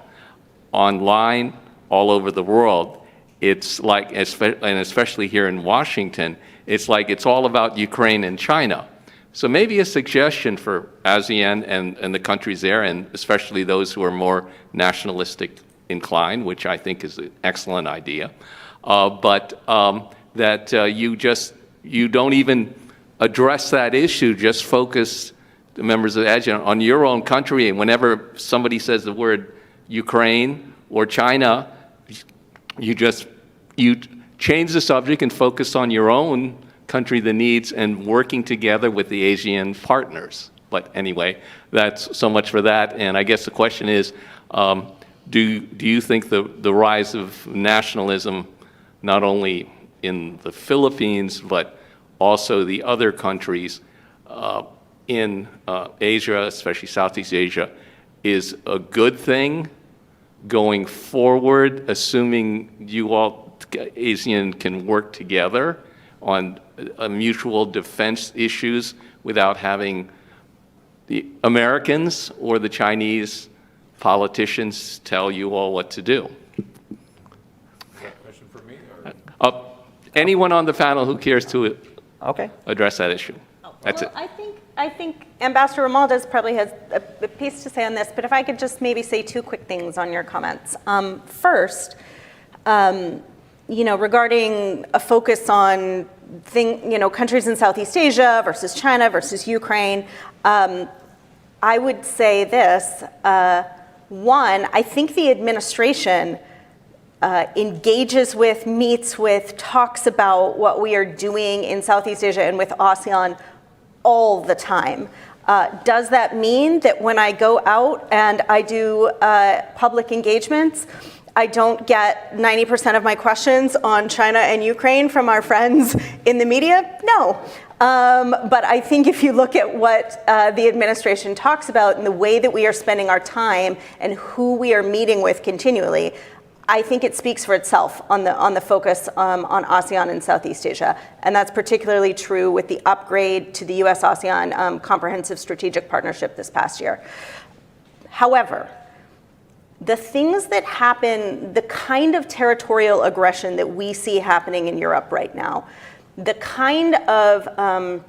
online all over the world. It's like, and especially here in Washington, it's like it's all about Ukraine and China. So maybe a suggestion for ASEAN and the countries there, and especially those who are more nationalistic inclined, which I think is an excellent idea, but that you don't even address that issue, just focus the members of ASEAN on your own country, and whenever somebody says the word Ukraine or China, you change the subject and focus on your own country, the needs, and working together with the Asian partners. But anyway, that's so much for that. And I guess the question is, do you think the rise of nationalism, not only in the Philippines, but also the other countries in Asia, especially Southeast Asia, is a good thing going forward, assuming you all, ASEAN, can work together on mutual defense issues without having the Americans or the Chinese politicians tell you all what to do? Is that a question for me? Or? Anyone on the panel who cares to address that issue? That's it. I think Ambassador Romualdez probably has a piece to say on this, but if I could just maybe say two quick things on your comments. First, regarding a focus on countries in Southeast Asia versus China versus Ukraine, I would say this. One, I think the administration engages with, meets with, talks about what we are doing in Southeast Asia and with ASEAN all the time. Does that mean that when I go out and I do public engagements, I don't get 90% of my questions on China and Ukraine from our friends in the media? No. But I think if you look at what the administration talks about and the way that we are spending our time and who we are meeting with continually, I think it speaks for itself on the focus on ASEAN and Southeast Asia. And that's particularly true with the upgrade to the US-ASEAN Comprehensive Strategic Partnership this past year. However, the things that happen, the kind of territorial aggression that we see happening in Europe right now, the kind of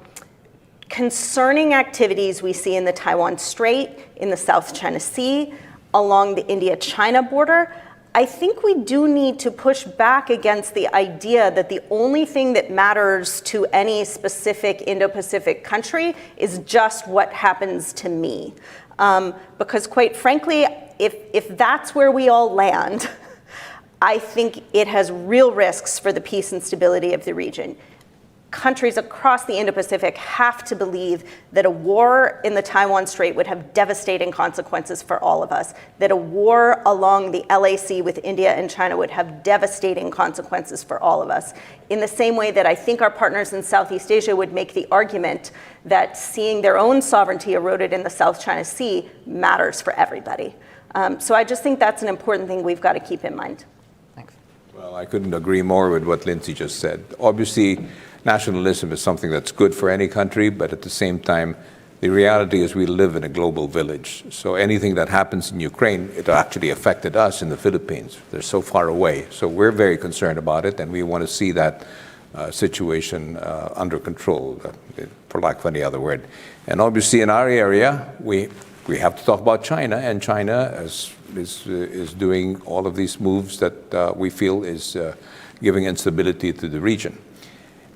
concerning activities we see in the Taiwan Strait, in the South China Sea, along the India-China border, I think we do need to push back against the idea that the only thing that matters to any specific Indo-Pacific country is just what happens to me. Because quite frankly, if that's where we all land, I think it has real risks for the peace and stability of the region. countries across the Indo-Pacific have to believe that a war in the Taiwan Strait would have devastating consequences for all of us, that a war along the LAC with India and China would have devastating consequences for all of us. In the same way that I think our partners in Southeast Asia would make the argument that seeing their own sovereignty eroded in the South China Sea matters for everybody. So I just think that's an important thing we've got to keep in mind. Thanks. Well, I couldn't agree more with what Lindsay just said. Obviously, nationalism is something that's good for any country, but at the same time, the reality is we live in a global village. So anything that happens in Ukraine, it actually affected us in the Philippines. They're so far away. So we're very concerned about it, and we want to see that situation under control, for lack of any other word. And obviously in our area, we have to talk about China, and China is doing all of these moves that we feel is giving instability to the region.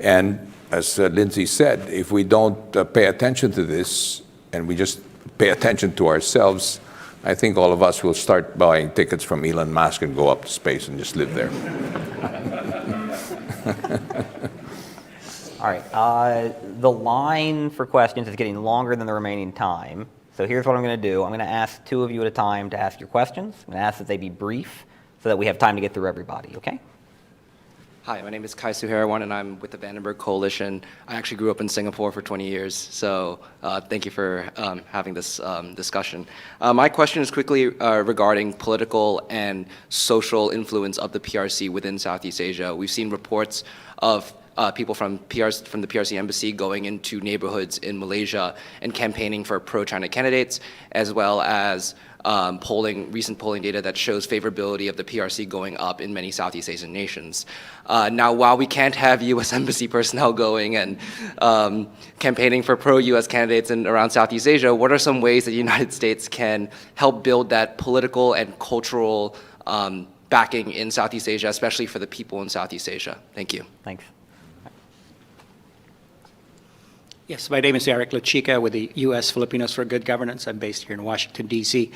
And as Lindsay said, if we don't pay attention to this and we just pay attention to ourselves, I think all of us will start buying tickets from Elon Musk and go up to space and just live there. All right. The line for questions is getting longer than the remaining time. So here's what I'm going to do. I'm going to ask two of you at a time to ask your questions. I'm going to ask that they be brief so that we have time to get through everybody, okay? Hi, my name is Kai Suharawan, and I'm with the Vandenberg Coalition. I actually grew up in Singapore for 20 years, so thank you for having this discussion. My question is quickly regarding political and social influence of the PRC within Southeast Asia. We've seen reports of people from the PRC embassy going into neighborhoods in Malaysia and campaigning for pro-China candidates, as well as recent polling data that shows favorability of the PRC going up in many Southeast Asian nations. Now, while we can't have U.S. embassy personnel going and campaigning for pro-U.S. candidates around Southeast Asia, what are some ways that the United States can help build that political and cultural backing in Southeast Asia, especially for the people in Southeast Asia? Thank you. Thanks. Yes, my name is Eric Lachica with the U.S. Filipinos for Good Governance. I'm based here in Washington, D.C.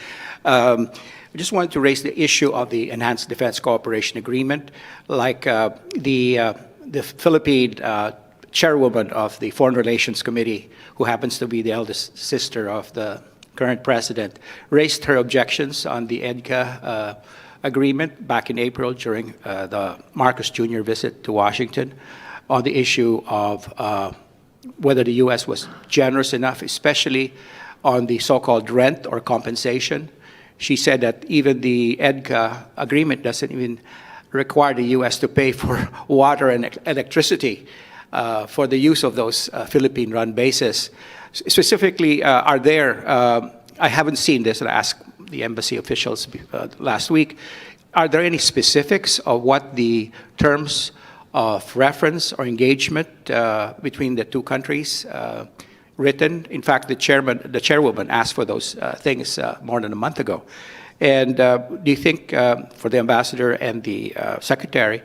I just wanted to raise the issue of the Enhanced Defense Cooperation Agreement. Like the Philippine chairwoman of the Foreign Relations Committee, who happens to be the eldest sister of the current president, raised her objections on the EDCA agreement back in April during the Marcos Jr. visit to Washington on the issue of whether the U.S. was generous enough, especially on the so-called rent or compensation. She said that even the EDCA agreement doesn't even require the U.S. to pay for water and electricity for the use of those Philippine-run bases. Specifically, are there, I haven't seen this, and I asked the embassy officials last week, are there any specifics of what the terms of reference or engagement between the two countries written? In fact, the chairwoman asked for those things more than a month ago. And do you think, for the ambassador and the secretary,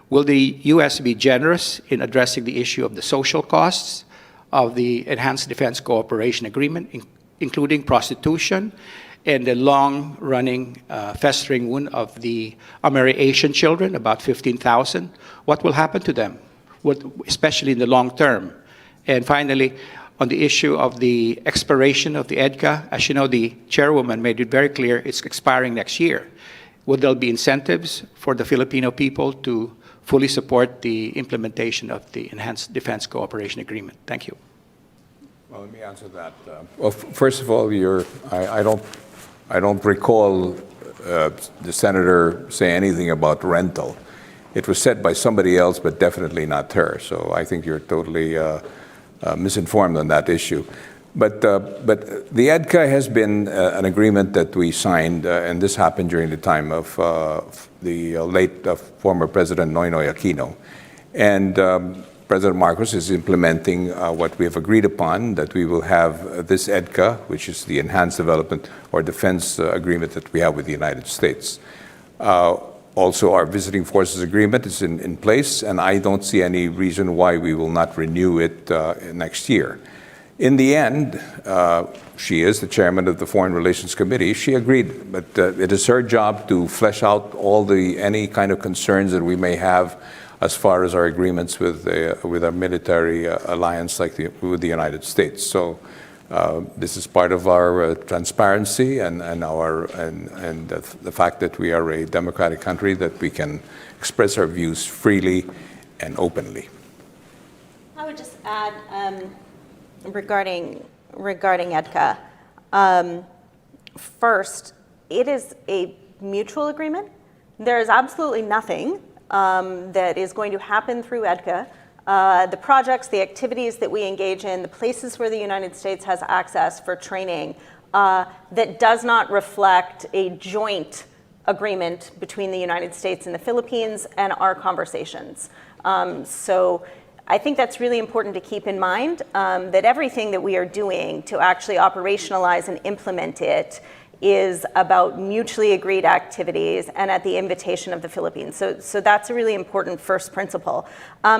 will the U.S. be generous in addressing the issue of the social costs of the Enhanced Defense Cooperation Agreement, including prostitution and the long-running festering wound of the Ameri-Asian children, about 15,000? What will happen to them, especially in the long term? And finally, on the issue of the expiration of the EDCA, as you know, the chairwoman made it very clear it's expiring next year. Will there be incentives for the Filipino people to fully support the implementation of the Enhanced Defense Cooperation Agreement? Thank you. Well, let me answer that. Well, first of all, I don't recall the senator say anything about rental. It was said by somebody else, but definitely not her. So I think you're totally misinformed on that issue. But the EDCA has been an agreement that we signed, and this happened during the time of the late former President Noynoy Aquino. And President Marcos is implementing what we have agreed upon, that we will have this EDCA, which is the Enhanced Development or Defense Agreement that we have with the United States. Also, our Visiting Forces Agreement is in place, and I don't see any reason why we will not renew it next year. In the end, she is the chairman of the Foreign Relations Committee. She agreed, but it is her job to flesh out any kind of concerns that we may have as far as our agreements with our military alliance with the United States. So this is part of our transparency and the fact that we are a democratic country, that we can express our views freely and openly. I would just add regarding EDCA. First, it is a mutual agreement. There is absolutely nothing that is going to happen through EDCA. The projects, the activities that we engage in, the places where the United States has access for training, that does not reflect a joint agreement between the United States and the Philippines and our conversations. So I think that's really important to keep in mind, that everything that we are doing to actually operationalize and implement it is about mutually agreed activities and at the invitation of the Philippines. So that's a really important first principle.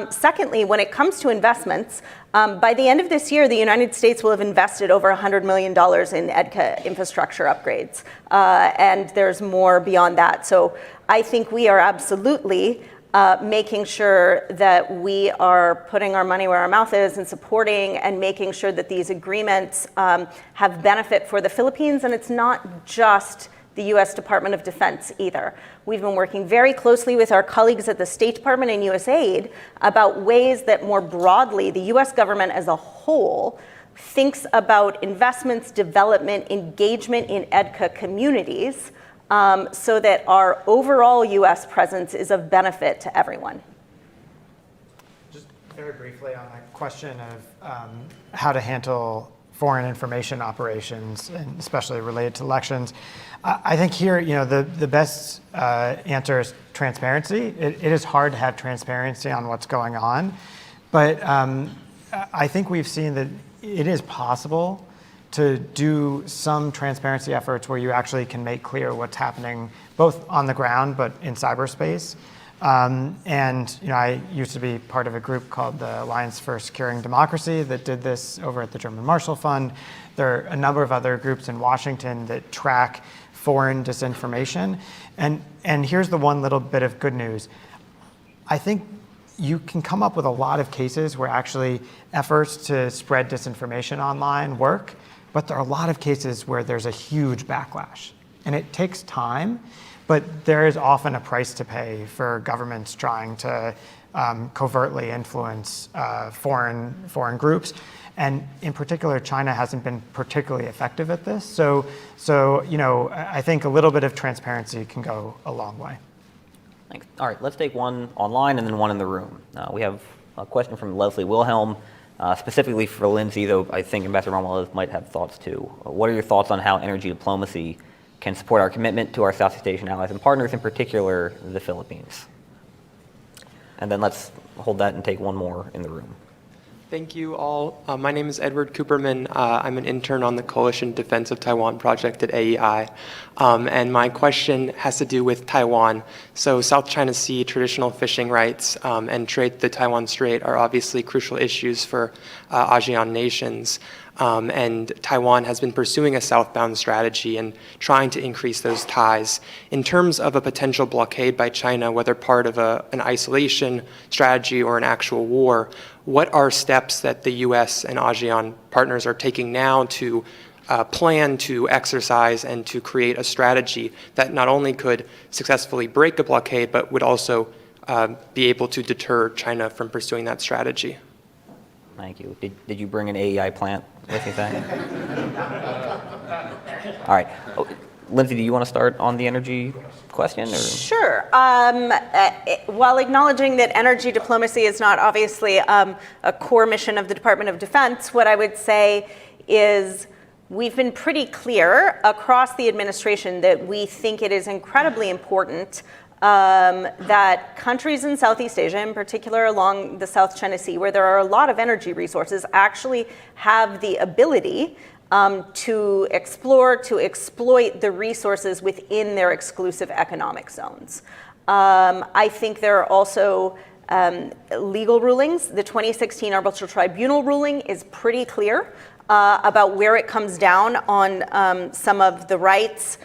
Secondly, when it comes to investments, by the end of this year, the United States will have invested over $100 million in EDCA infrastructure upgrades. And there's more beyond that. So I think we are absolutely making sure that we are putting our money where our mouth is and supporting and making sure that these agreements have benefit for the Philippines. And it's not just the U.S. Department of Defense either. We've been working very closely with our colleagues at the State Department and USAID about ways that more broadly the U.S. government as a whole thinks about investments, development, engagement in EDCA communities, so that our overall U.S. presence is of benefit to everyone. Just very briefly on that question of how to handle foreign information operations, and especially related to elections. I think here, the best answer is transparency. It is hard to have transparency on what's going on, but I think we've seen that it is possible to do some transparency efforts where you actually can make clear what's happening both on the ground but in cyberspace. And I used to be part of a group called the Alliance for Securing Democracy that did this over at the German Marshall Fund. There are a number of other groups in Washington that track foreign disinformation. And here's the one little bit of good news. I think you can come up with a lot of cases where actually efforts to spread disinformation online work, but there are a lot of cases where there's a huge backlash. And it takes time, but there is often a price to pay for governments trying to covertly influence foreign groups. And in particular, China hasn't been particularly effective at this. So I think a little bit of transparency can go a long way. Thanks. All right, let's take one online and then one in the room. We have a question from Leslie Wilhelm, specifically for Lindsay, though I think Ambassador Romualdez might have thoughts too. What are your thoughts on how energy diplomacy can support our commitment to our Southeast Asian allies and partners, in particular the Philippines? And then let's hold that and take one more in the room. Thank you all. My name is Edward Cooperman. I'm an intern on the Coalition Defense of Taiwan project at AEI. And my question has to do with Taiwan. So South China Sea, traditional fishing rights, and trade to the Taiwan Strait are obviously crucial issues for ASEAN nations. And Taiwan has been pursuing a southbound strategy and trying to increase those ties. In terms of a potential blockade by China, whether part of an isolation strategy or an actual war, what are steps that the U.S. and ASEAN partners are taking now to plan to exercise and to create a strategy that not only could successfully break a blockade, but would also be able to deter China from pursuing that strategy? Thank you. Did you bring an AEI plant with you today? All right. Oh, Lindsay, do you want to start on the energy question? Or? Sure. While acknowledging that energy diplomacy is not obviously a core mission of the Department of Defense, what I would say is we've been pretty clear across the administration that we think it is incredibly important that countries in Southeast Asia, in particular along the South China Sea, where there are a lot of energy resources, actually have the ability to explore, to exploit the resources within their exclusive economic zones. I think there are also legal rulings. The 2016 Arbitral Tribunal ruling is pretty clear about where it comes down on some of the rights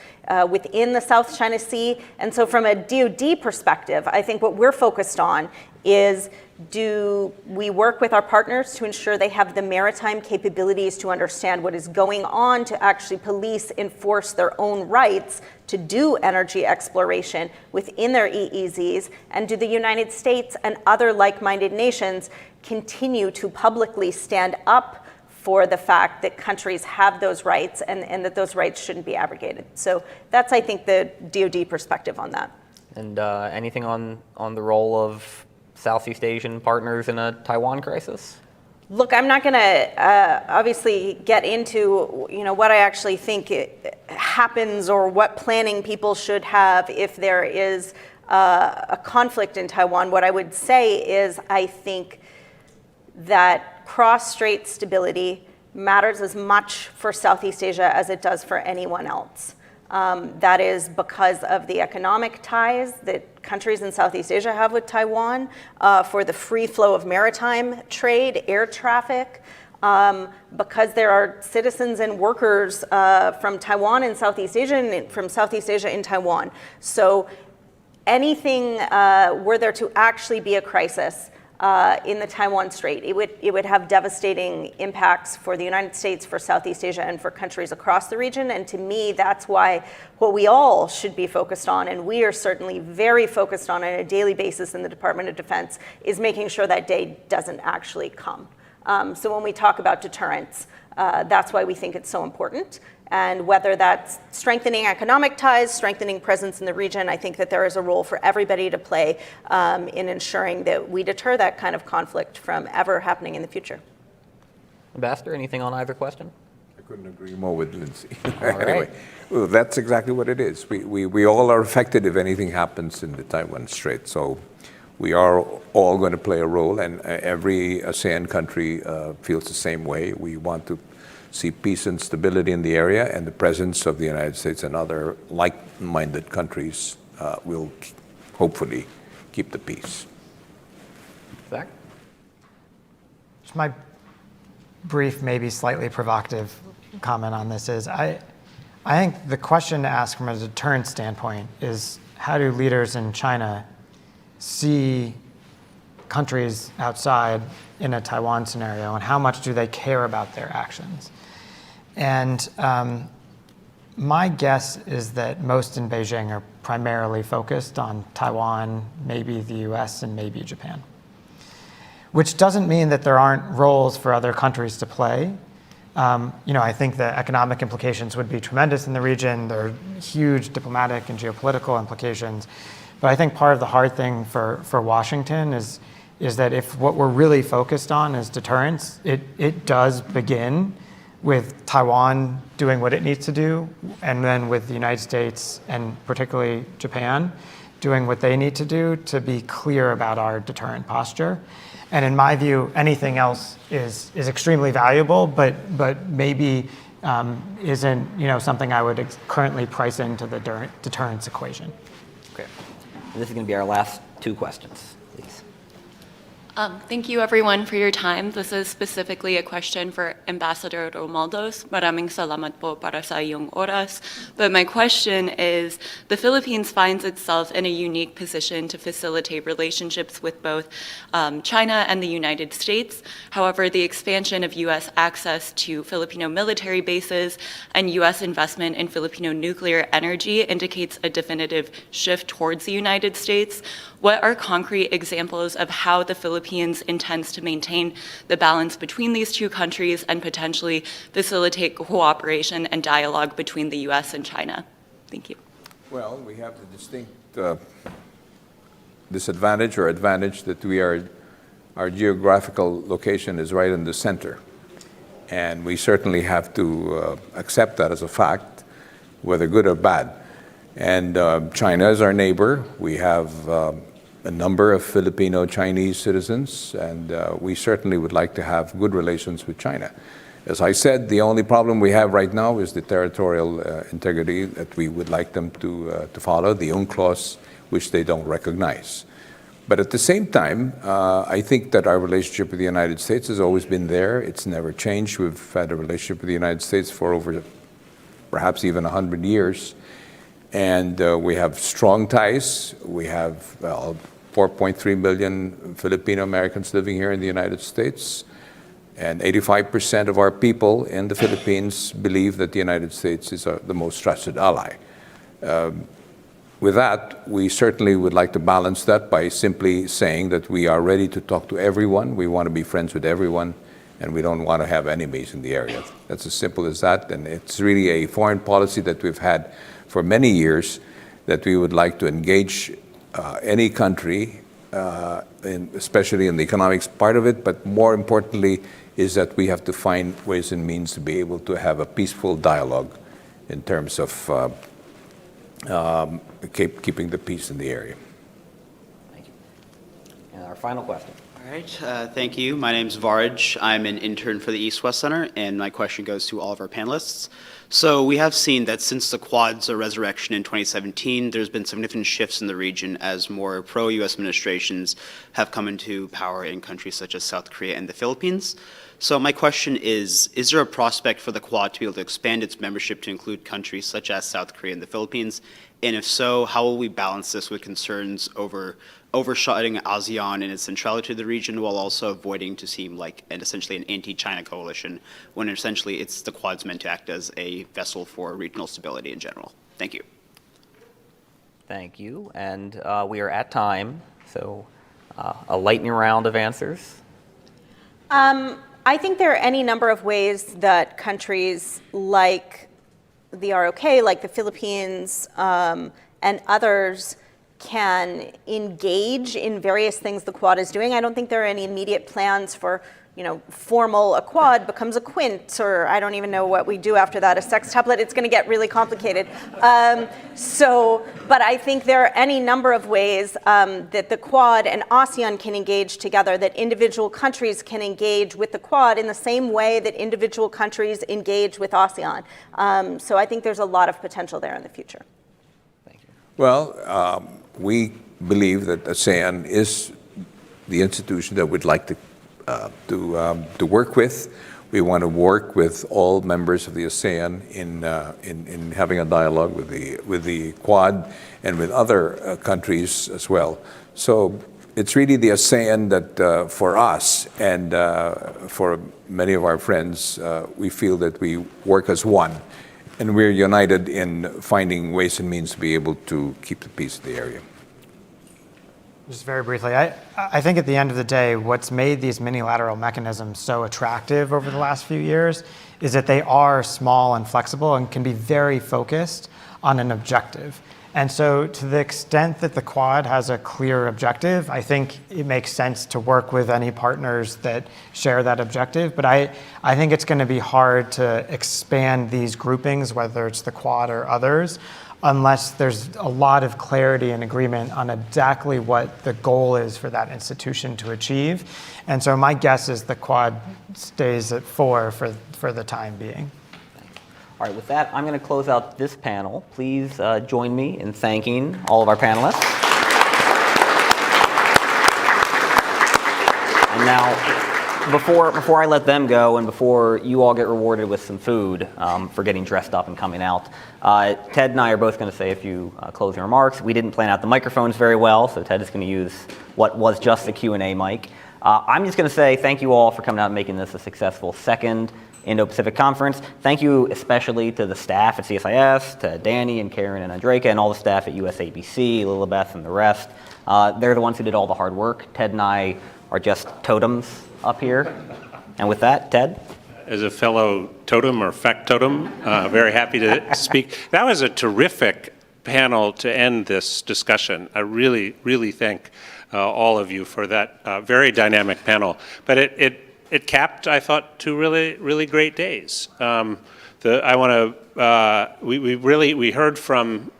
within the South China Sea. And so from a DoD perspective, I think what we're focused on is, do we work with our partners to ensure they have the maritime capabilities to understand what is going on, to actually police, enforce their own rights to do energy exploration within their EEZs? And do the United States and other like-minded nations continue to publicly stand up for the fact that countries have those rights and that those rights shouldn't be abrogated? So that's, I think, the DoD perspective on that. And anything on the role of Southeast Asian partners in a Taiwan crisis? Look, I'm not going to obviously get into what I actually think happens or what planning people should have if there is a conflict in Taiwan. What I would say is I think that cross-strait stability matters as much for Southeast Asia as it does for anyone else. That is because of the economic ties that countries in Southeast Asia have with Taiwan, for the free flow of maritime trade, air traffic, because there are citizens and workers from Taiwan in Southeast Asia and from Southeast Asia in Taiwan. So anything, were there to actually be a crisis in the Taiwan Strait, it would have devastating impacts for the United States, for Southeast Asia, and for countries across the region. And to me, that's why what we all should be focused on, and we are certainly very focused on a daily basis in the Department of Defense, is making sure that day doesn't actually come. So when we talk about deterrence, that's why we think it's so important. And whether that's strengthening economic ties, strengthening presence in the region, I think that there is a role for everybody to play in ensuring that we deter that kind of conflict from ever happening in the future. Ambassador, anything on either question? I couldn't agree more with Lindsay. All Anyway, right. well, that's exactly what it is. We all are affected if anything happens in the Taiwan Strait. So we are all going to play a role, and every ASEAN country feels the same way. We want to see peace and stability in the area, and the presence of the United States and other like-minded countries will hopefully keep the peace. Zach? Just my brief, maybe slightly provocative comment on this is, I think the question to ask from a deterrence standpoint is, how do leaders in China see countries outside in a Taiwan scenario, and how much do they care about their actions? And my guess is that most in Beijing are primarily focused on Taiwan, maybe the US, and maybe Japan. Which doesn't mean that there aren't roles for other countries to play. I think the economic implications would be tremendous in the region. There are huge diplomatic and geopolitical implications. But I think part of the hard thing for Washington is that if what we're really focused on is deterrence, it does begin with Taiwan doing what it needs to do, and then with the United States and particularly Japan doing what they need to do to be clear about our deterrent posture. And in my view, anything else is extremely valuable, but maybe isn't something I would currently price into the deterrence equation. Okay. And this is going to be our last two questions, please. Thank you, everyone, for your time. This is specifically a question for Ambassador Romualdez. Maraming salamat po para sa iyong oras. But my question is, the Philippines finds itself in a unique position to facilitate relationships with both China and the United States. However, the expansion of U.S. access to Filipino military bases and U.S. investment in Filipino nuclear energy indicates a definitive shift towards the United States. What are concrete examples of how the Philippines intends to maintain the balance between these two countries and potentially facilitate cooperation and dialogue between the U.S. and China? Thank you. Well, we have the distinct disadvantage or advantage that our geographical location is right in the center. And we certainly have to accept that as a fact, whether good or bad. And China is our neighbor. We have a number of Filipino Chinese citizens, and we certainly would like to have good relations with China. As I said, the only problem we have right now is the territorial integrity that we would like them to follow, the UNCLOS, which they don't recognize. But at the same time, I think that our relationship with the United States has always been there. It's never changed. We've had a relationship with the United States for over perhaps even 100 years. And we have strong ties. We have 4.3 million Filipino Americans living here in the United States, and 85% of our people in the Philippines believe that the United States is the most trusted ally. With that, we certainly would like to balance that by simply saying that we are ready to talk to everyone, we want to be friends with everyone, and we don't want to have enemies in the area. That's as simple as that, and it's really a foreign policy that we've had for many years, that we would like to engage any country, especially in the economics part of it, but more importantly is that we have to find ways and means to be able to have a peaceful dialogue in terms of keeping the peace in the area. Thank you. And our final question. All right, thank you. My name is Varj. I'm an intern for the East-West Center, and my question goes to all of our panelists. So we have seen that since the Quad's resurrection in 2017, there's been significant shifts in the region as more pro-U.S. administrations have come into power in countries such as South Korea and the Philippines. So my question is there a prospect for the Quad to be able to expand its membership to include countries such as South Korea and the Philippines? And if so, how will we balance this with concerns over overshadowing ASEAN and its centrality to the region while also avoiding to seem like essentially an anti-China coalition when essentially it's the Quad's meant to act as a vessel for regional stability in general? Thank you. Thank you. And we are at time, so a lightning round of answers. I think there are any number of ways that countries like the ROK, like the Philippines, and others can engage in various things the Quad is doing. I don't think there are any immediate plans for, formal a Quad becomes a quint, or I don't even know what we do after that, a sextuplet. It's going to get really complicated. But I think there are any number of ways that the Quad and ASEAN can engage together, that individual countries can engage with the Quad in the same way that individual countries engage with ASEAN. So I think there's a lot of potential there in the future. Well, we believe that ASEAN is the institution that we'd like to work with. We want to work with all members of the ASEAN in having a dialogue with the Quad and with other countries as well. So it's really the ASEAN that for us and for many of our friends, we feel that we work as one. And we're united in finding ways and means to be able to keep the peace in the area. Just very briefly, I think at the end of the day, what's made these minilateral mechanisms so attractive over the last few years is that they are small and flexible and can be very focused on an objective. And so to the extent that the Quad has a clear objective, I think it makes sense to work with any partners that share that objective. But I think it's going to be hard to expand these groupings, whether it's the Quad or others, unless there's a lot of clarity and agreement on exactly what the goal is for that institution to achieve. And so my guess is the Quad stays at 4 for the time being. All right, with that, I'm going to close out this panel. Please join me in thanking all of our panelists. And now, before I let them go and before you all get rewarded with some food for getting dressed up and coming out, Ted and I are both going to say a few closing remarks. We didn't plan out the microphones very well, so Ted is going to use what was just the Q&A mic. I'm just going to say thank you all for coming out and making this a successful second Indo-Pacific Conference. Thank you especially to the staff at CSIS, to Danny and Karen and Andreka, and all the staff at USABC, Lilibeth and the rest. They're the ones who did all the hard work. Ted and I are just totems up here. And with that, Ted? As a fellow totem or factotum, very happy to speak. That was a terrific panel to end this discussion. I really, really thank all of you for that very dynamic panel. But it capped, I thought, 2 really, really great days. We heard from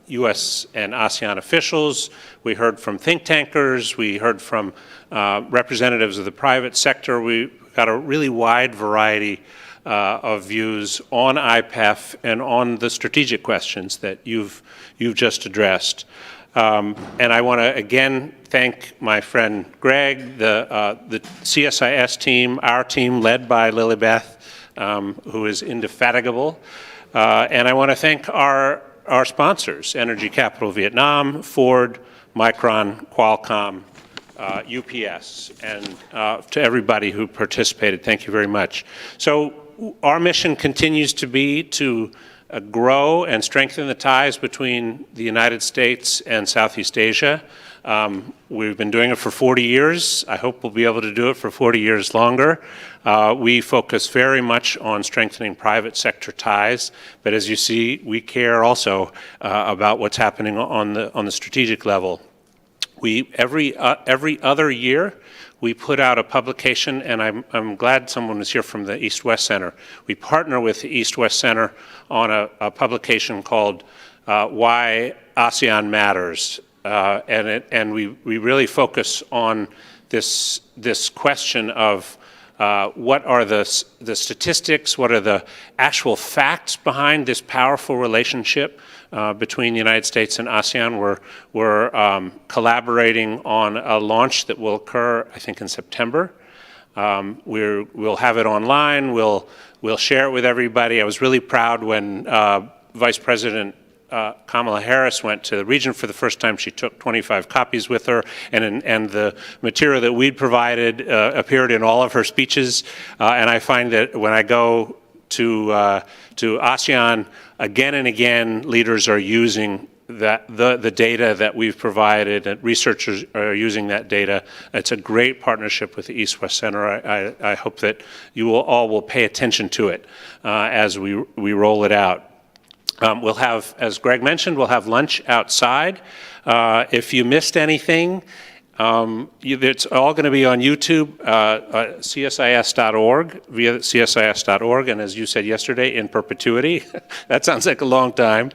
U.S. and ASEAN officials. We heard from think tankers. We heard from representatives of the private sector. We got a really wide variety of views on IPEF and on the strategic questions that you've just addressed. And I want to again thank my friend Greg, the CSIS team, our team led by Lilibeth, who is indefatigable. And I want to thank our sponsors, Energy Capital Vietnam, Ford, Micron, Qualcomm, UPS, and to everybody who participated, thank you very much. So our mission continues to be to grow and strengthen the ties between the United States and Southeast Asia. We've been doing it for 40 years. I hope we'll be able to do it for 40 years longer. We focus very much on strengthening private sector ties, but as you see, we care also about what's happening on the strategic level. Every other year, we put out a publication, and I'm glad someone was here from the East-West Center. We partner with the East-West Center on a publication called Why ASEAN Matters. And we really focus on this question of what are the statistics, what are the actual facts behind this powerful relationship between the United States and ASEAN. We're collaborating on a launch that will occur, I think, in September. We'll have it online. We'll share it with everybody. I was really proud when Vice President Kamala Harris went to the region for the first time. She took 25 copies with her, and the material that we'd provided appeared in all of her speeches. And I find that when I go to ASEAN, again and again, leaders are using the data that we've provided, and researchers are using that data. It's a great partnership with the East-West Center. I hope that you all will pay attention to it as we roll it out. We'll have, as Greg mentioned, we'll have lunch outside. If you missed anything, it's all going to be on YouTube, CSIS.org, via CSIS.org, and as you said yesterday, in perpetuity. That sounds like a long time.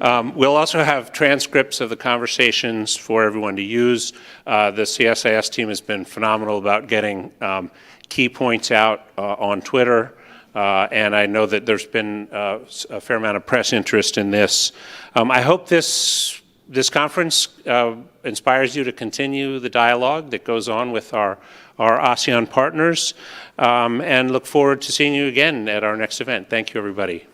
We'll also have transcripts of the conversations for everyone to use. The CSIS team has been phenomenal about getting key points out on Twitter. And I know that there's been a fair amount of press interest in this. I hope this conference inspires you to continue the dialogue that goes on with our ASEAN partners, and look forward to seeing you again at our next event. Thank you, everybody.